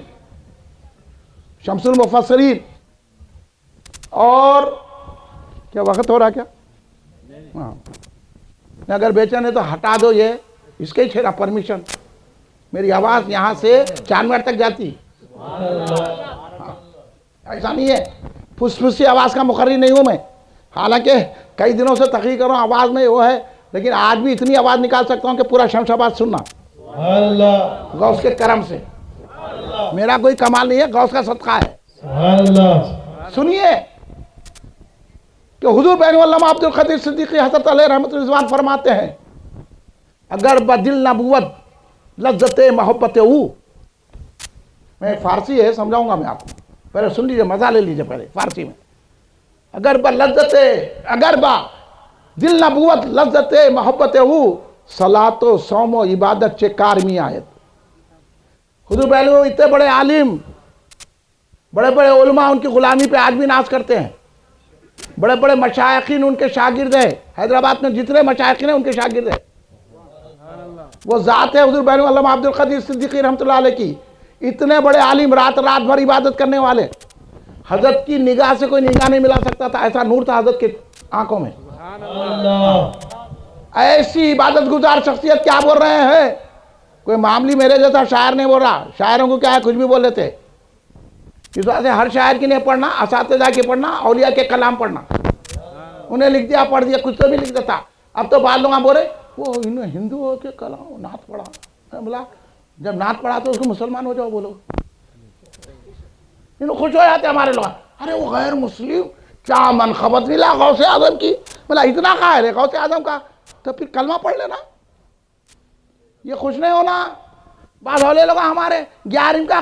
شمس المفسرین، اور کیا وقت ہو رہا کیا؟ ہاں، اگر بیچن ہے تو ہٹا دو، یہ اس کے ہی چھیڑا پرمیشن، میری آواز یہاں سے 4 منٹ تک جاتی، ایسا نہیں ہے، پھس پھسی آواز کا مقرر نہیں ہوں میں، حالانکہ کئی دنوں سے تحقیق کر رہا ہوں، آواز میں وہ ہے، لیکن آج بھی اتنی آواز نکال سکتا ہوں کہ پورا شمس آباد سننا، سبحان اللہ۔ غوث کے کرم سے، میرا کوئی کمال نہیں ہے، غوث کا صدقہ ہے۔ سبحان اللہ۔ سنیے کہ حضور بین علامہ عبد القدیر صدیقی حضرت علیہ رحمۃ رضوان فرماتے ہیں، اگر بدل نبوت لذت محبت او، میں فارسی ہے سمجھاؤں گا میں آپ کو، پہلے سن لیجئے، مزہ لے لیجئے پہلے فارسی میں۔ اگر با دل نبوت لذت محبت او، صلاۃ و صوم و عبادت چے کار می آیت۔ حضور بین اتنے بڑے عالم، بڑے بڑے علماء ان کی غلامی پہ آج بھی ناز کرتے ہیں، بڑے بڑے مشائخین ان کے شاگرد ہیں، حیدرآباد میں جتنے مشائخین ہیں ان کے شاگرد ہیں، وہ ذات ہے حضور بین علامہ عبد القدیر صدیقی رحمۃ اللہ علیہ کی، اتنے بڑے عالم، رات رات بھر عبادت کرنے والے، حضرت کی نگاہ سے کوئی نگاہ نہیں ملا سکتا تھا، ایسا نور تھا حضرت کی آنکھوں میں، ایسی عبادت گزار شخصیت۔ کیا بول رہے ہیں؟ کوئی معاملی میرے جیسا شاعر نہیں بول رہا، شاعروں کو کیا ہے کچھ بھی بول لیتے، اس وجہ سے ہر شاعر کی نہیں پڑھنا، اساتذہ کی پڑھنا، اولیاء کے کلام پڑھنا، انہیں لکھ دیا پڑھ دیا، کچھ تو بھی لکھ دیتا۔ اب تو بعض لوگ بول رہے وہ ہندوؤں کے کلام نعت پڑھا، بولا جب نعت پڑھا تو اس کو مسلمان ہو جاؤ بولو، انہوں خوش ہو جاتے ہمارے لوگ، ارے وہ غیر مسلم کیا منقبت ملا غوث اعظم کی، بولا اتنا قائل ہے غوث اعظم کا تو پھر کلمہ پڑھ لینا، یہ خوش نہیں ہونا۔ بعض والے لوگ ہمارے 11 کا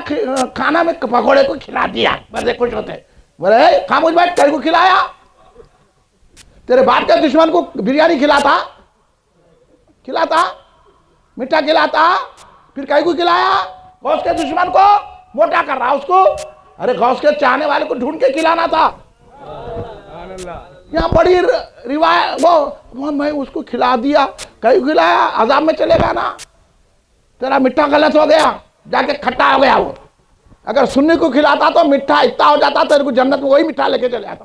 کھانا میں پکوڑے کو کھلا دیا، بڑے خوش ہوتے، بولے خاموش بیٹھ، تیرے کو کھلایا؟ تیرے باپ کے دشمن کو بریانی کھلاتا، میٹھا کھلاتا، پھر کہیں کو کھلایا؟ غوث کے دشمن کو موٹا کر رہا اس کو، ارے غوث کے چاہنے والے کو ڈھونڈ کے کھلانا تھا۔ یہاں بڑی روایت، وہ میں اس کو کھلا دیا، کہیں کو کھلایا، عذاب میں چلے گا نا، تیرا میٹھا غلط ہو گیا، جا کے کھٹا ہو گیا۔ وہ اگر سنی کو کھلاتا تو میٹھا اتنا ہو جاتا، تیرے کو جنت میں وہی میٹھا لے کے چلے جاتا۔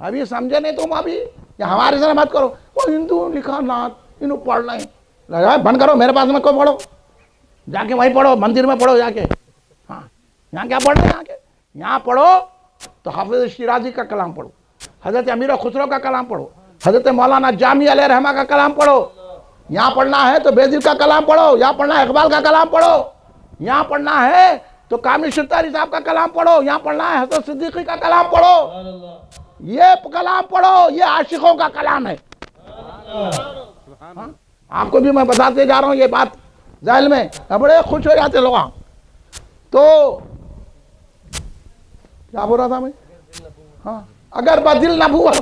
ابھی سمجھے نہیں تم، ابھی یا ہمارے سے مت کرو، وہ ہندو لکھا نعت انہوں پڑھ لیں، بند کرو، میرے پاس میں کو پڑھو، جا کے وہیں پڑھو، مندر میں پڑھو جا کے۔ ہاں یہاں کیا پڑھ رہے ہیں؟ یہاں پڑھو تو حافظ شیرازی کا کلام پڑھو، حضرت امیر خسرو کا کلام پڑھو، حضرت مولانا جامی علیہ رحمہ کا کلام پڑھو، یہاں پڑھنا ہے تو بیزیر کا کلام پڑھو، یہاں پڑھنا ہے اقبال کا کلام پڑھو، یہاں پڑھنا ہے تو کامل شتاری صاحب کا کلام پڑھو، یہاں پڑھنا ہے حضرت صدیقی کا کلام پڑھو، یہ کلام پڑھو، یہ عاشقوں کا کلام ہے۔ آپ کو بھی میں بتاتے جا رہا ہوں یہ بات ذہن میں، بڑے خوش ہو جاتے لوگ۔ تو کیا بول رہا تھا میں؟ ہاں، اگر بدل نبوت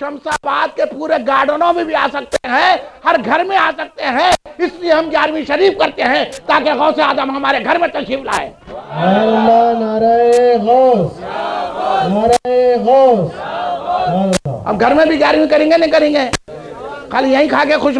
شمس آباد کے پورے گارڈنوں میں بھی آ سکتے ہیں، ہر گھر میں آ سکتے ہیں، اس لیے ہم 11ویں شریف کرتے ہیں تاکہ غوث اعظم ہمارے گھر میں تشریف لائے۔ اللہ نعرہ غوث، نعرہ غوث، اللہ۔ اب گھر میں بھی 11ویں کریں گے نہیں کریں گے؟ خالی یہیں کھا کے خوش ہو